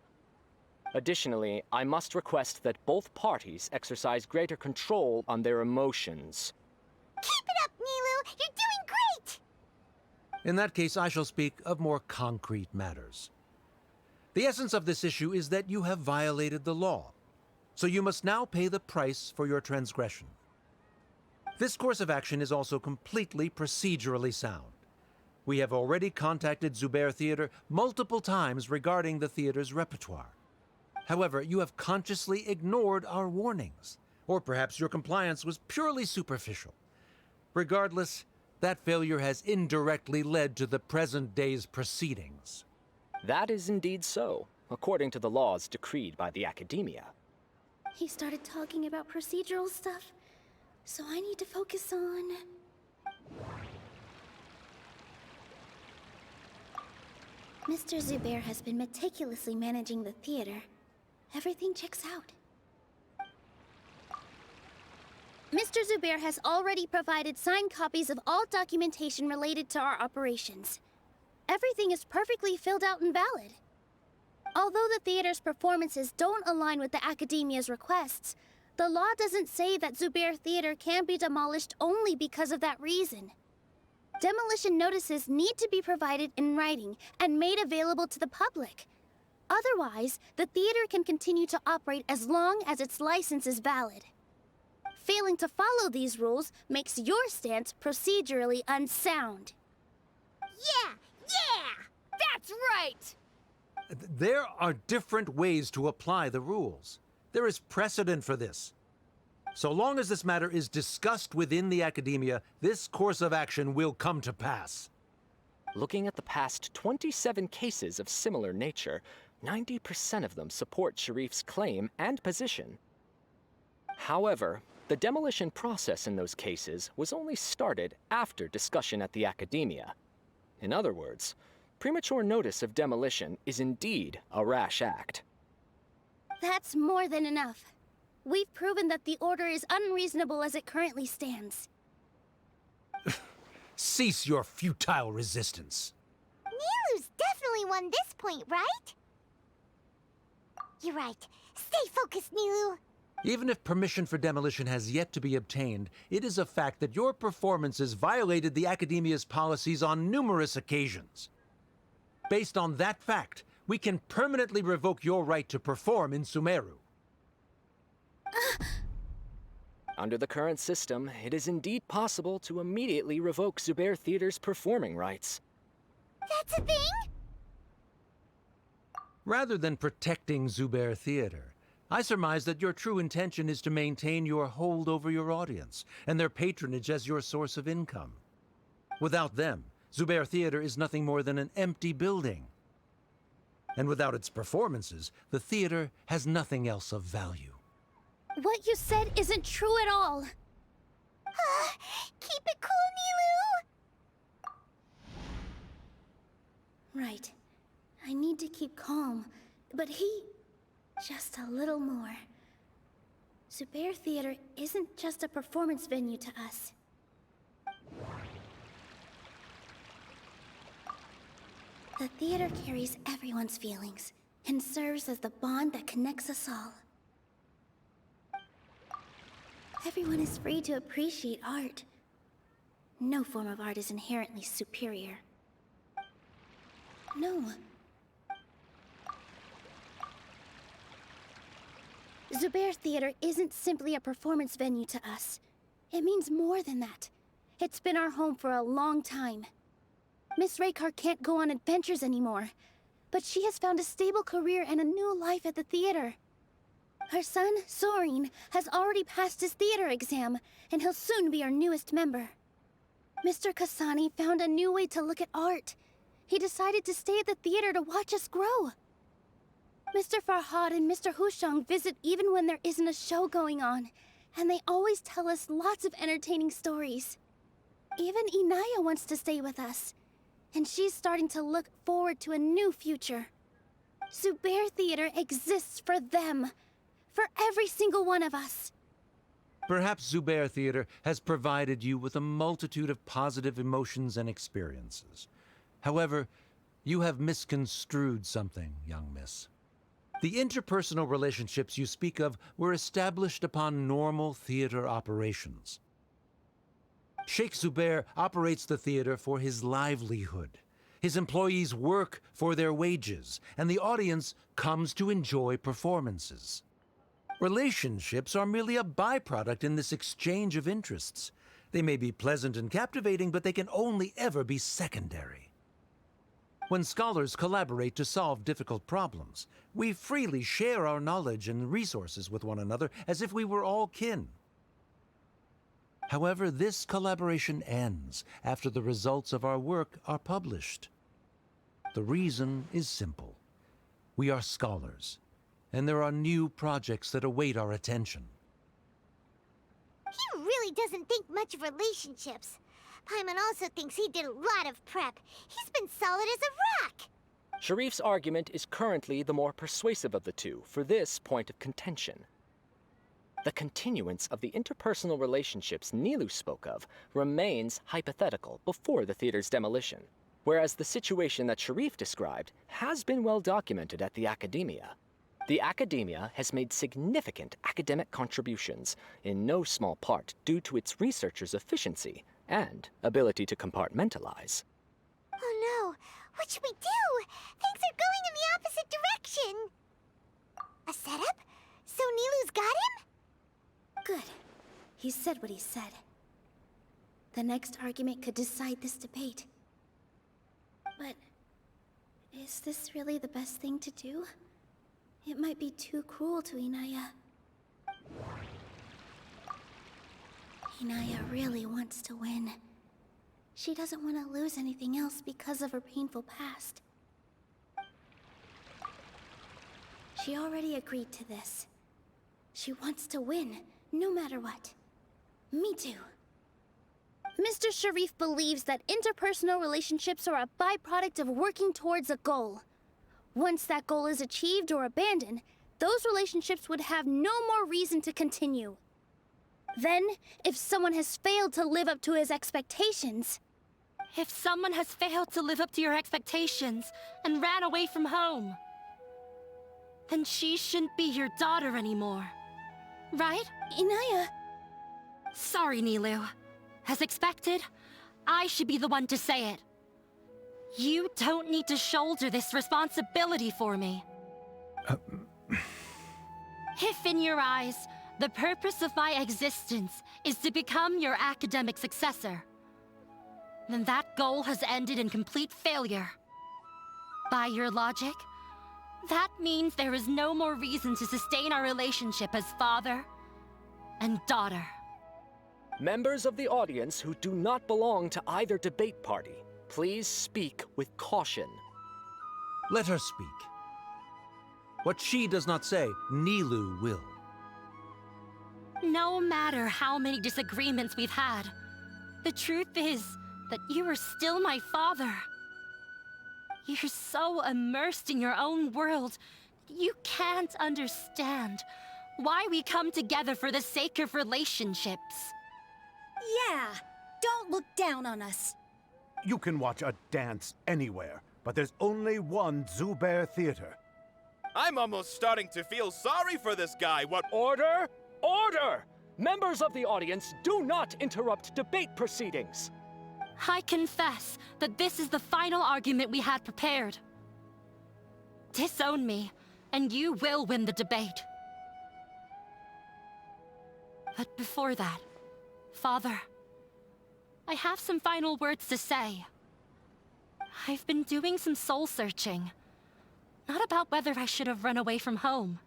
Additionally, I must request that both parties exercise greater control on their emotions. Keep it up, Nilou! You're doing great! In that case, I shall speak of more concrete matters. The essence of this issue is that you have violated the law, so you must now pay the price for your transgression. This course of action is also completely procedurally sound. We have already contacted Zubair Theater multiple times regarding the theater's repertoire. However, you have consciously ignored our warnings, or perhaps your compliance was purely superficial. Regardless, that failure has indirectly led to the present day's proceedings. That is indeed so, according to the laws decreed by the Academia. He started talking about procedural stuff, so I need to focus on... Mr. Zubair has been meticulously managing the theater. Everything checks out. Mr. Zubair has already provided signed copies of all documentation related to our operations. Everything is perfectly filled out and valid. Although the theater's performances don't align with the Academia's requests, the law doesn't say that Zubair Theater can be demolished only because of that reason. Demolition notices need to be provided in writing and made available to the public. Otherwise, the theater can continue to operate as long as its license is valid. Failing to follow these rules makes your stance procedurally unsound. Yeah! That's right! There are different ways to apply the rules. There is precedent for this. So long as this matter is discussed within the Academia, this course of action will come to pass. Looking at the past 27 cases of similar nature, 90% of them support Sharif's claim and position. However, the demolition process in those cases was only started after discussion at the Academia. In other words, premature notice of demolition is indeed a rash act. That's more than enough. We've proven that the order is unreasonable as it currently stands. Cease your futile resistance. Nilou's definitely won this point, right? You're right. Stay focused, Nilou. Even if permission for demolition has yet to be obtained, it is a fact that your performances violated the Academia's policies on numerous occasions. Based on that fact, we can permanently revoke your right to perform in Sumeru. Under the current system, it is indeed possible to immediately revoke Zubair Theater's performing rights. That's a thing? Rather than protecting Zubair Theater, I surmise that your true intention is to maintain your hold over your audience and their patronage as your source of income. Without them, Zubair Theater is nothing more than an empty building. And without its performances, the theater has nothing else of value. What you said isn't true at all. Keep it cool, Nilou! Right. I need to keep calm, but just a little more. Zubair Theater isn't just a performance venue to us. The theater carries everyone's feelings and serves as the bond that connects us all. Everyone is free to appreciate art. No form of art is inherently superior. No. Zubair Theater isn't simply a performance venue to us. It means more than that. It's been our home for a long time. Miss Raykar can't go on adventures anymore, but she has found a stable career and a new life at the theater. Her son, Sorin, has already passed his theater exam, and he'll soon be our newest member. Mr. Kasani found a new way to look at art. He decided to stay at the theater to watch us grow. Mr. Farhad and Mr. Hushang visit even when there isn't a show going on, and they always tell us lots of entertaining stories. Even Inaya wants to stay with us, and she's starting to look forward to a new future. Zubair Theater exists for them, for every single one of us. Perhaps Zubair Theater has provided you with a multitude of positive emotions and experiences. However, you have misconstrued something, young miss. The interpersonal relationships you speak of were established upon normal theater operations. Sheikh Zubair operates the theater for his livelihood. His employees work for their wages, and the audience comes to enjoy performances. Relationships are merely a byproduct in this exchange of interests. They may be pleasant and captivating, but they can only ever be secondary. When scholars collaborate to solve difficult problems, we freely share our knowledge and resources with one another as if we were all kin. However, this collaboration ends after the results of our work are published. The reason is simple. We are scholars, and there are new projects that await our attention. He really doesn't think much of relationships. Paimon also thinks he did a lot of prep. He's been solid as a rock. Sharif's argument is currently the more persuasive of the two for this point of contention. the continuance of the interpersonal relationships Nilou spoke of remains hypothetical before the theater's demolition, whereas the situation that Sharif described has been well documented at the Academia. The Academia has made significant academic contributions, in no small part due to its researchers' efficiency and ability to compartmentalize. Oh no, what should we do? Things are going in the opposite direction. A setup? So Nilou's got him? Good. He said what he said. The next argument could decide this debate. But is this really the best thing to do? It might be too cruel to Inaya. Inaya really wants to win. She doesn't want to lose anything else because of her painful past. She already agreed to this. She wants to win, no matter what. Me too. Mr. Sharif believes that interpersonal relationships are a byproduct of working towards a goal. Once that goal is achieved or abandoned, those relationships would have no more reason to continue. Then, if someone has failed to live up to his expectations... If someone has failed to live up to your expectations and ran away from home, then she shouldn't be your daughter anymore. Right? Inaya... Sorry, Nilou. As expected, I should be the one to say it. You don't need to shoulder this responsibility for me. If in your eyes, the purpose of my existence is to become your academic successor, then that goal has ended in complete failure. By your logic, that means there is no more reason to sustain our relationship as father and daughter. Members of the audience who do not belong to either debate party, please speak with caution. Let her speak. What she does not say, Nilou will. No matter how many disagreements we've had, the truth is that you are still my father. You're so immersed in your own world, you can't understand why we come together for the sake of relationships. Yeah, don't look down on us. You can watch a dance anywhere, but there's only one Zubair Theater. I'm almost starting to feel sorry for this guy. What? Order! Order! Members of the audience, do not interrupt debate proceedings. I confess that this is the final argument we had prepared. Disown me, and you will win the debate. But before that, Father, I have some final words to say. I've been doing some soul-searching. Not about whether I should have run away from home,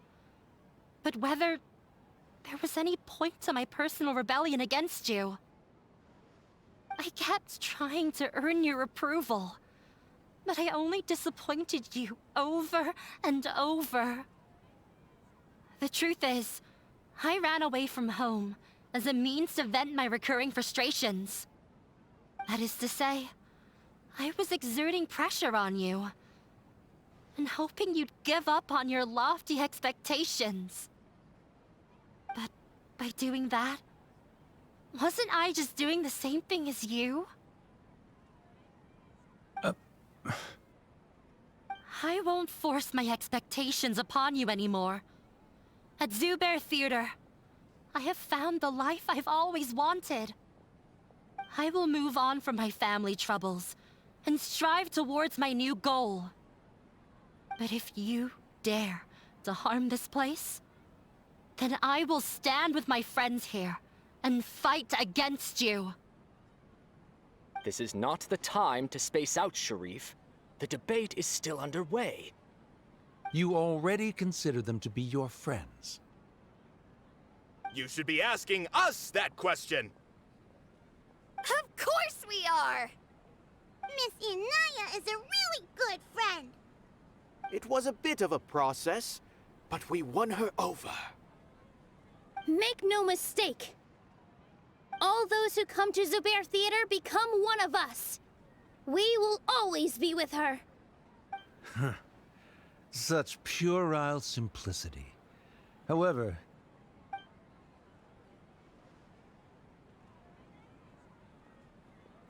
but whether there was any point to my personal rebellion against you. I kept trying to earn your approval, but I only disappointed you over and over. The truth is, I ran away from home as a means to vent my recurring frustrations. That is to say, I was exerting pressure on you, and hoping you'd give up on your lofty expectations. But by doing that, wasn't I just doing the same thing as you? I won't force my expectations upon you anymore. At Zubair Theater, I have found the life I've always wanted. I will move on from my family troubles and strive towards my new goal. But if you dare to harm this place, then I will stand with my friends here and fight against you. This is not the time to space out, Sharif. The debate is still underway. You already consider them to be your friends. You should be asking us that question. Of course we are! Miss Inaya is a really good friend. It was a bit of a process, but we won her over. Make no mistake. All those who come to Zubair Theater become one of us. We will always be with her. Such puerile simplicity. However,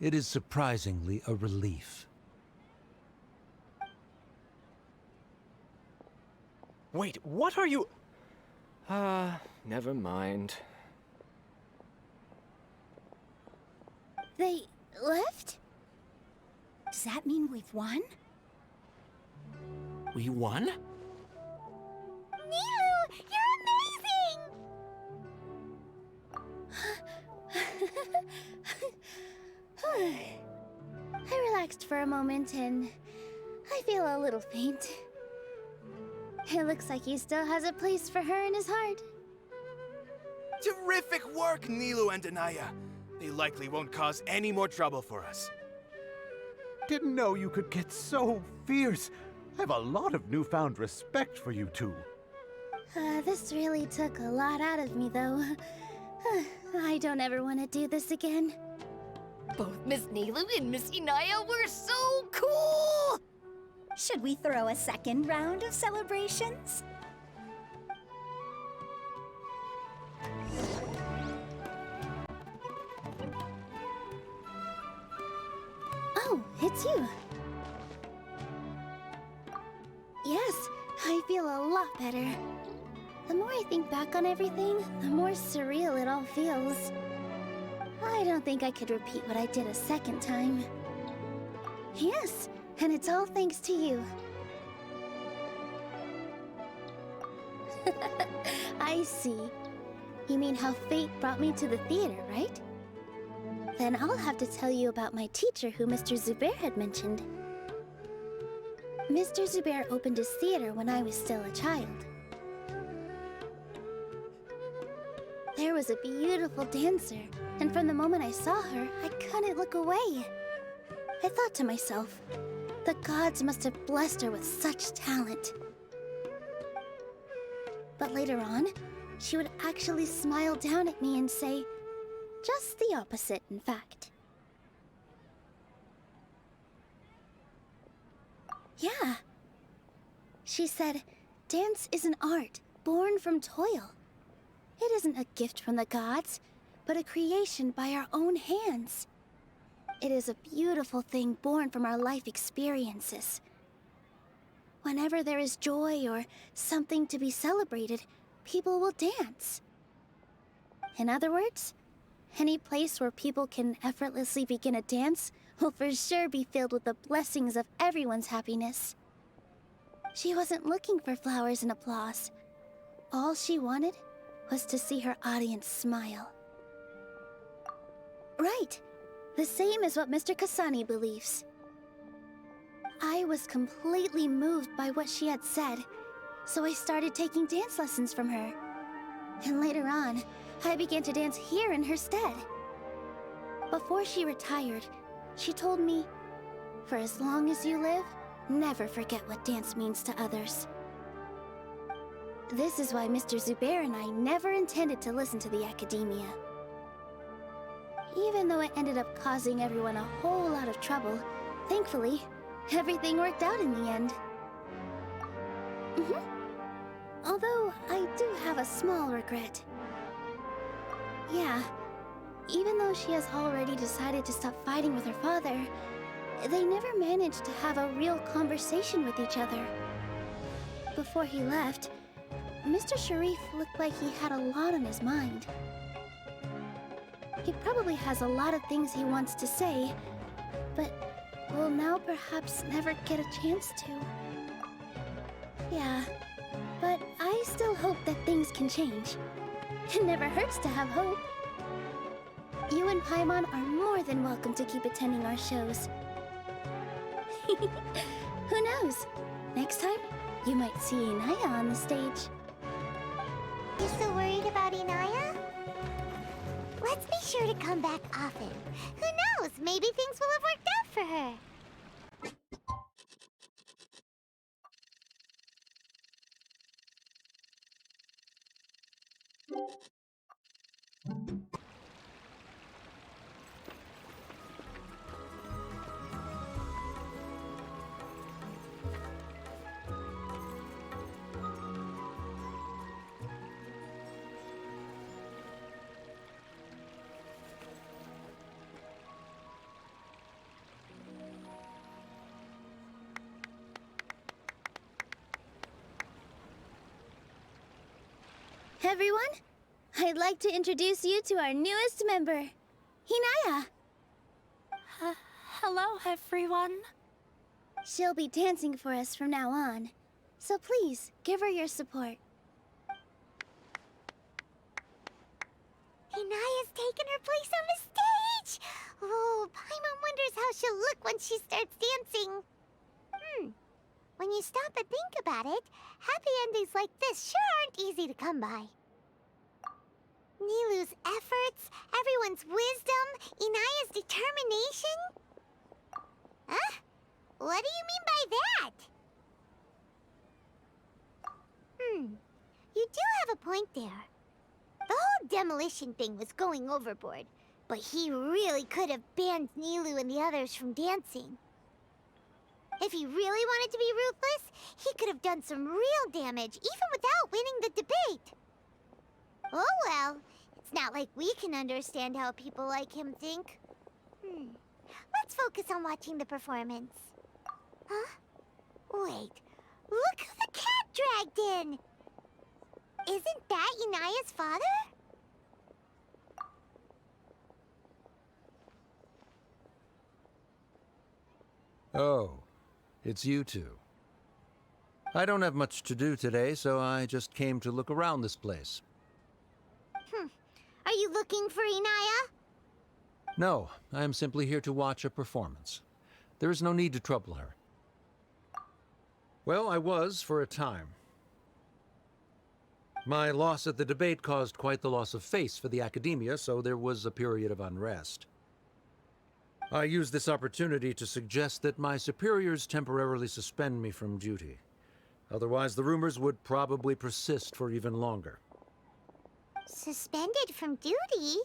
It is surprisingly a relief. Wait, what are you... never mind. They left? Does that mean we've won? We won? Nilou, you're amazing! I relaxed for a moment and I feel a little faint. It looks like he still has a place for her in his heart. Terrific work, Nilou and Anaya. They likely won't cause any more trouble for us. Didn't know you could get so fierce. I have a lot of newfound respect for you two. This really took a lot out of me, though. I don't ever want to do this again. Both Miss Nilou and Miss Anaya were so cool! Should we throw a second round of celebrations? Oh, it's you. Yes, I feel a lot better. The more I think back on everything, the more surreal it all feels. I don't think I could repeat what I did a second time. Yes, and it's all thanks to you. I see. You mean how fate brought me to the theater, right? Then I'll have to tell you about my teacher who Mr. Zubair had mentioned. Mr. Zubair opened his theater when I was still a child. There was a beautiful dancer, and from the moment I saw her, I couldn't look away. I thought to myself, the gods must have blessed her with such talent. But later on, she would actually smile down at me and say, just the opposite, in fact. Yeah. She said, dance is an art born from toil. It isn't a gift from the gods, but a creation by our own hands. It is a beautiful thing born from our life experiences. Whenever there is joy or something to be celebrated, people will dance. In other words, any place where people can effortlessly begin a dance will for sure be filled with the blessings of everyone's happiness. She wasn't looking for flowers and applause. All she wanted was to see her audience smile. Right. The same as what Mr. Kasani believes. I was completely moved by what she had said, so I started taking dance lessons from her. And later on, I began to dance here in her stead. Before she retired, she told me, for as long as you live, never forget what dance means to others. This is why Mr. Zubair and I never intended to listen to the Academia. Even though it ended up causing everyone a whole lot of trouble, thankfully, everything worked out in the end. Although, I do have a small regret. Yeah, even though she has already decided to stop fighting with her father, they never managed to have a real conversation with each other. Before he left, Mr. Sharif looked like he had a lot on his mind. He probably has a lot of things he wants to say, but will now perhaps never get a chance to. Yeah, but I still hope that things can change. It never hurts to have hope. You and Paimon are more than welcome to keep attending our shows. Who knows? Next time, you might see Inaya on the stage. You still worried about Inaya? Let's be sure to come back often. Who knows? Maybe things will have worked out for her. Everyone, I'd like to introduce you to our newest member, Hinaya. Hello, everyone. She'll be dancing for us from now on, so please give her your support. Inaya's taken her place on the stage! Oh, Paimon wonders how she'll look when she starts dancing. When you stop and think about it, happy endings like this sure aren't easy to come by. Nilou's efforts, everyone's wisdom, Inaya's determination? Huh? What do you mean by that? You do have a point there. The whole demolition thing was going overboard, but he really could have banned Nilou and the others from dancing. If he really wanted to be ruthless, he could have done some real damage, even without winning the debate. Oh well, it's not like we can understand how people like him think. Let's focus on watching the performance. Huh? Wait, look who the cat dragged in! Isn't that Inaya's father? Oh, it's you two. I don't have much to do today, so I just came to look around this place. Are you looking for Inaya? No, I am simply here to watch a performance. There is no need to trouble her. Well, I was for a time. My loss at the debate caused quite the loss of face for the Academia, so there was a period of unrest. I used this opportunity to suggest that my superiors temporarily suspend me from duty. Otherwise, the rumors would probably persist for even longer. Suspended from duty?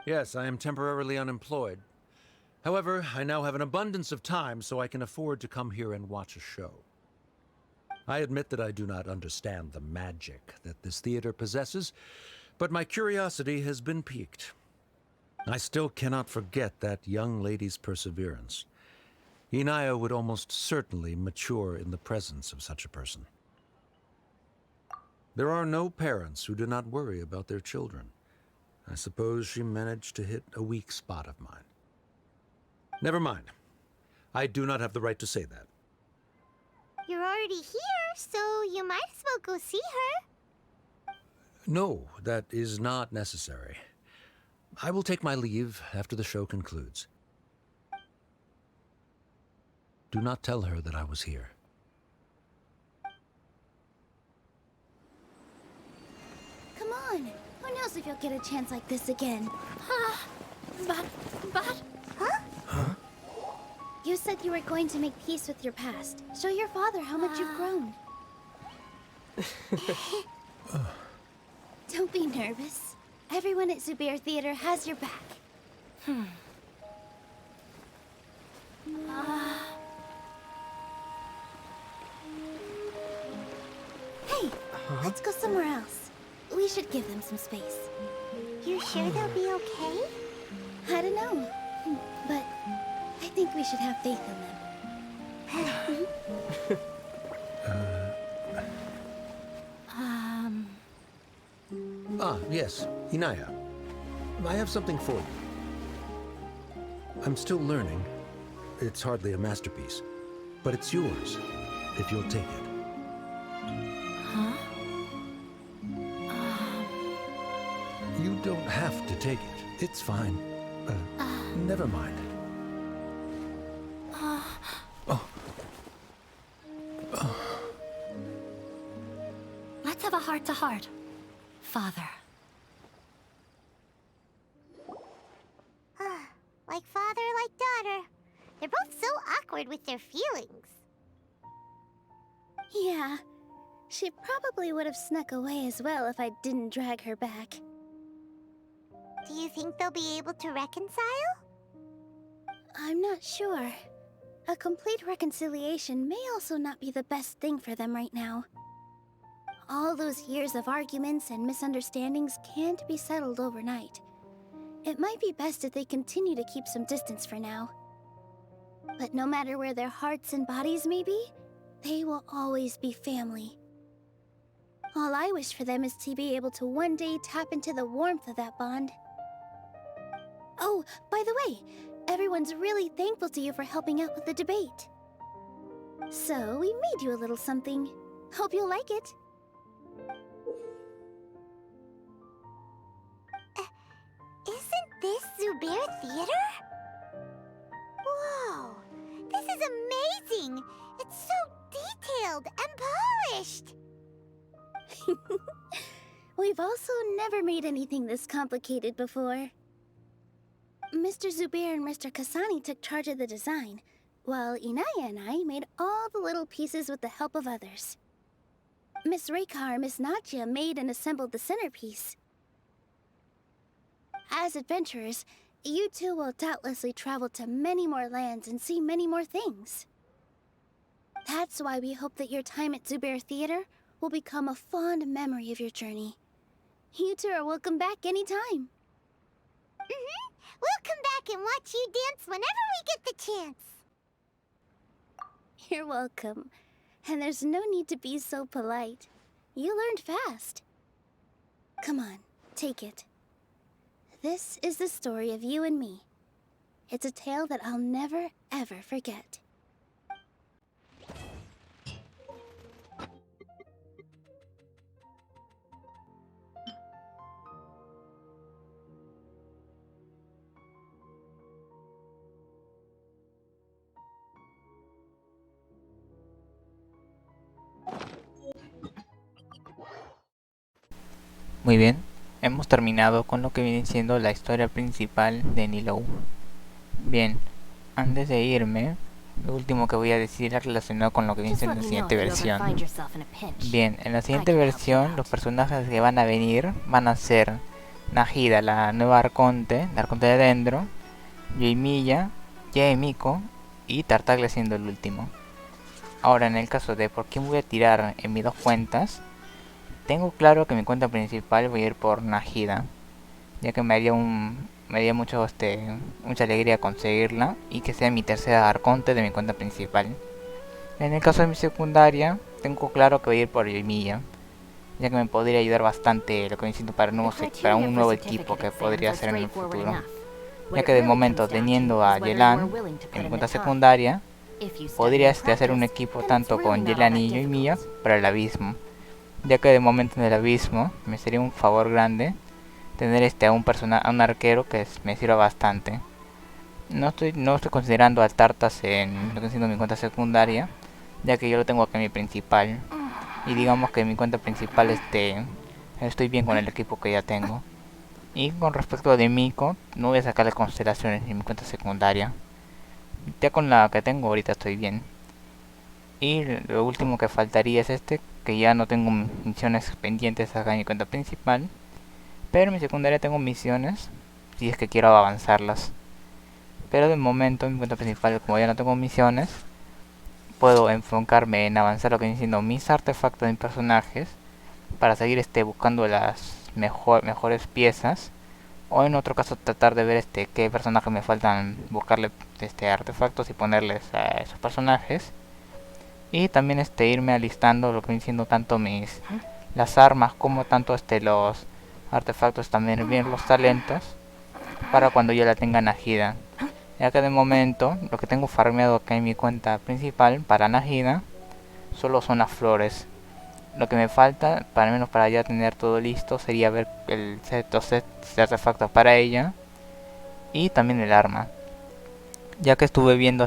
Yes, I am temporarily unemployed. However, I now have an abundance of time, so I can afford to come here and watch a show. I admit that I do not understand the magic that this theater possesses, but my curiosity has been piqued. I still cannot forget that young lady's perseverance. Inaya would almost certainly mature in the presence of such a person. There are no parents who do not worry about their children. I suppose she managed to hit a weak spot of mine. Never mind. I do not have the right to say that. You're already here, so you might as well go see her. No, that is not necessary. I will take my leave after the show concludes. Do not tell her that I was here. Come on. Who knows if you'll get a chance like this again? But... Huh? You said you were going to make peace with your past. Show your father how much you've grown. Don't be nervous. Everyone at Zubair Theater has your back. Hey, let's go somewhere else. We should give them some space. You sure they'll be okay? I don't know, but I think we should have faith in them. Yes, Inaya. I have something for you. I'm still learning. It's hardly a masterpiece, but it's yours, if you'll take it. Huh? You don't have to take it. It's fine. Never mind. Let's have a heart-to-heart, Father. Like father, like daughter. They're both so awkward with their feelings. Yeah, she probably would have snuck away as well if I didn't drag her back. Do you think they'll be able to reconcile? I'm not sure. A complete reconciliation may also not be the best thing for them right now. All those years of arguments and misunderstandings can't be settled overnight. It might be best if they continue to keep some distance for now. But no matter where their hearts and bodies may be, they will always be family. All I wish for them is to be able to one day tap into the warmth of that bond. Oh, by the way, everyone's really thankful to you for helping out with the debate. So, we made you a little something. Hope you'll like it. Isn't this Zubair Theater? Whoa! This is amazing! It's so detailed and polished! We've also never made anything this complicated before. Mr. Zubair and Mr. Kasani took charge of the design, while Inaya and I made all the little pieces with the help of others. Miss Reikar and Miss Nadia made and assembled the centerpiece. As adventurers, you two will doubtlessly travel to many more lands and see many more things. That's why we hope that your time at Zubair Theater will become a fond memory of your journey. You two are welcome back anytime. We'll come back and watch you dance whenever we get the chance. You're welcome. And there's no need to be so polite. You learned fast. Come on, take it. This is the story of you and me. It's a tale that I'll never, ever forget. Muy bien, hemos terminado con lo que viene siendo la historia principal de Nilou. Bien, antes de irme, lo último que voy a decir es relacionado con lo que viene siendo la siguiente versión. Bien, en la siguiente versión los personajes que van a venir van a ser Nahida, la nueva Arconte, la Arconte de Dendro, Yoimiya, Yaemiko y Tartaglia siendo el último. Ahora, en el caso de por quién voy a tirar en mis dos cuentas, tengo claro que mi cuenta principal voy a ir por Nahida, ya que me haría mucha alegría conseguirla y que sea mi tercera Arconte de mi cuenta principal. En el caso de mi secundaria, tengo claro que voy a ir por Yoimiya, ya que me podría ayudar bastante lo que necesito para un nuevo equipo que podría hacer en el futuro. Ya que de momento, teniendo a Yelan en mi cuenta secundaria, podría hacer un equipo tanto con Yelan y Yoimiya para el abismo. Ya que de momento en el abismo me sería un favor grande tener a un arquero que me sirva bastante. No estoy considerando al Tartas en lo que siendo mi cuenta secundaria, ya que yo lo tengo aquí en mi principal. Y digamos que en mi cuenta principal estoy bien con el equipo que ya tengo. Y con respecto de Miko, no voy a sacarle constelaciones en mi cuenta secundaria. Ya con la que tengo ahorita estoy bien. Y lo último que faltaría es que ya no tengo misiones pendientes acá en mi cuenta principal. Pero en mi secundaria tengo misiones, si es que quiero avanzarlas. Pero de momento en mi cuenta principal, como ya no tengo misiones, puedo enfocarme en avanzar lo que vienen siendo mis artefactos de mis personajes, para seguir buscando las mejores piezas. O en otro caso tratar de ver qué personajes me faltan, buscarle artefactos y ponerles a esos personajes. Y también irme alistando lo que vienen siendo tanto las armas como tanto los artefactos, también bien los talentos, para cuando yo la tenga Nahida. Ya que de momento lo que tengo farmeado acá en mi cuenta principal para Nahida solo son las flores. Lo que me falta, para menos para ya tener todo listo, sería ver los sets de artefactos para ella y también el arma. Ya que estuve viendo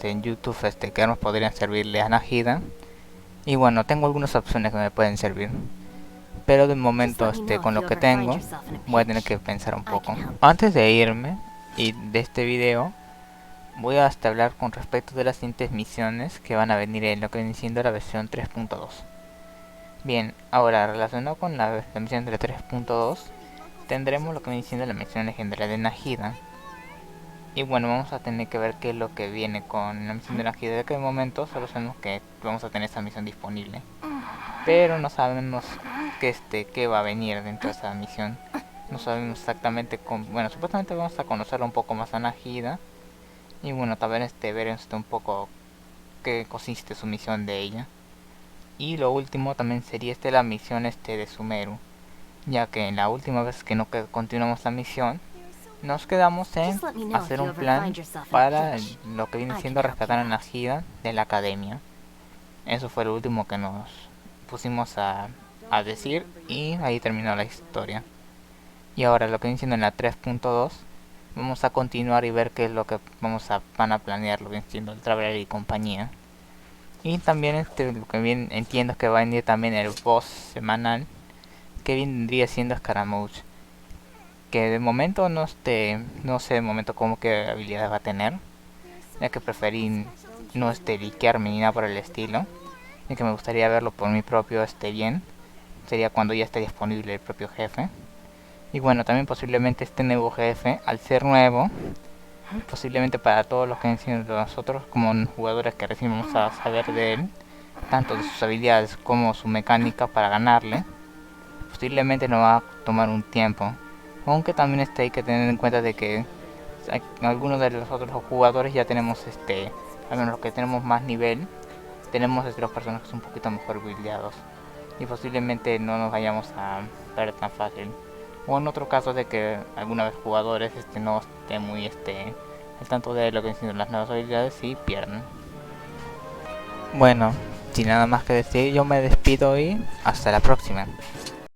en YouTube qué armas podrían servirle a Nahida, y bueno, tengo algunas opciones que me pueden servir. Pero de momento con lo que tengo voy a tener que pensar un poco. Antes de irme y de este video, voy a hablar con respecto de las siguientes misiones que van a venir en lo que viene siendo la versión 3.2. Bien, ahora relacionado con la misión de la 3.2, tendremos lo que viene siendo la misión legendaria de Nahida. Y bueno, vamos a tener que ver qué es lo que viene con la misión de Nahida, ya que de momento solo sabemos que vamos a tener esa misión disponible. Pero no sabemos qué va a venir dentro de esa misión. No sabemos exactamente bueno, supuestamente vamos a conocer un poco más a Nahida. Y bueno, también veremos un poco qué consiste su misión de ella. Y lo último también sería la misión de Sumeru, ya que en la última vez que no continuamos la misión, nos quedamos en Just let me know if hacer you un ever plan find yourself in a para pinch. lo que viene I siendo can help rescatar you a out. Najida de la academia. Eso fue lo último que nos pusimos a decir, y ahí terminó la historia. Y ahora lo que viene siendo en la 3.2, vamos a continuar y ver qué es lo que van a planear, lo que viene siendo el Traveler y compañía. Y también lo que bien entiendo es que va a venir también el boss semanal, que vendría siendo Scaramouche, que de momento no sé de momento cómo que habilidades va a tener, ya que preferí no liquearme ni nada por el estilo, y que me gustaría verlo por mi propio bien, sería cuando ya esté disponible el propio jefe. Y bueno, también posiblemente este nuevo jefe, al ser nuevo, posiblemente para todos los que han sido nosotros como jugadores que recién vamos a saber de él, tanto de sus habilidades como su mecánica para ganarle, posiblemente nos va a tomar un tiempo. Aunque también hay que tener en cuenta de que algunos de los otros jugadores ya tenemos al menos los que tenemos más nivel, tenemos los personajes un poquito mejor buildeados, y posiblemente no nos vayamos a perder tan fácil. O en otro caso de que alguna vez jugadores no estén muy al tanto de lo que dicen las nuevas habilidades y pierden. Bueno, sin nada más que decir, yo me despido y hasta la próxima.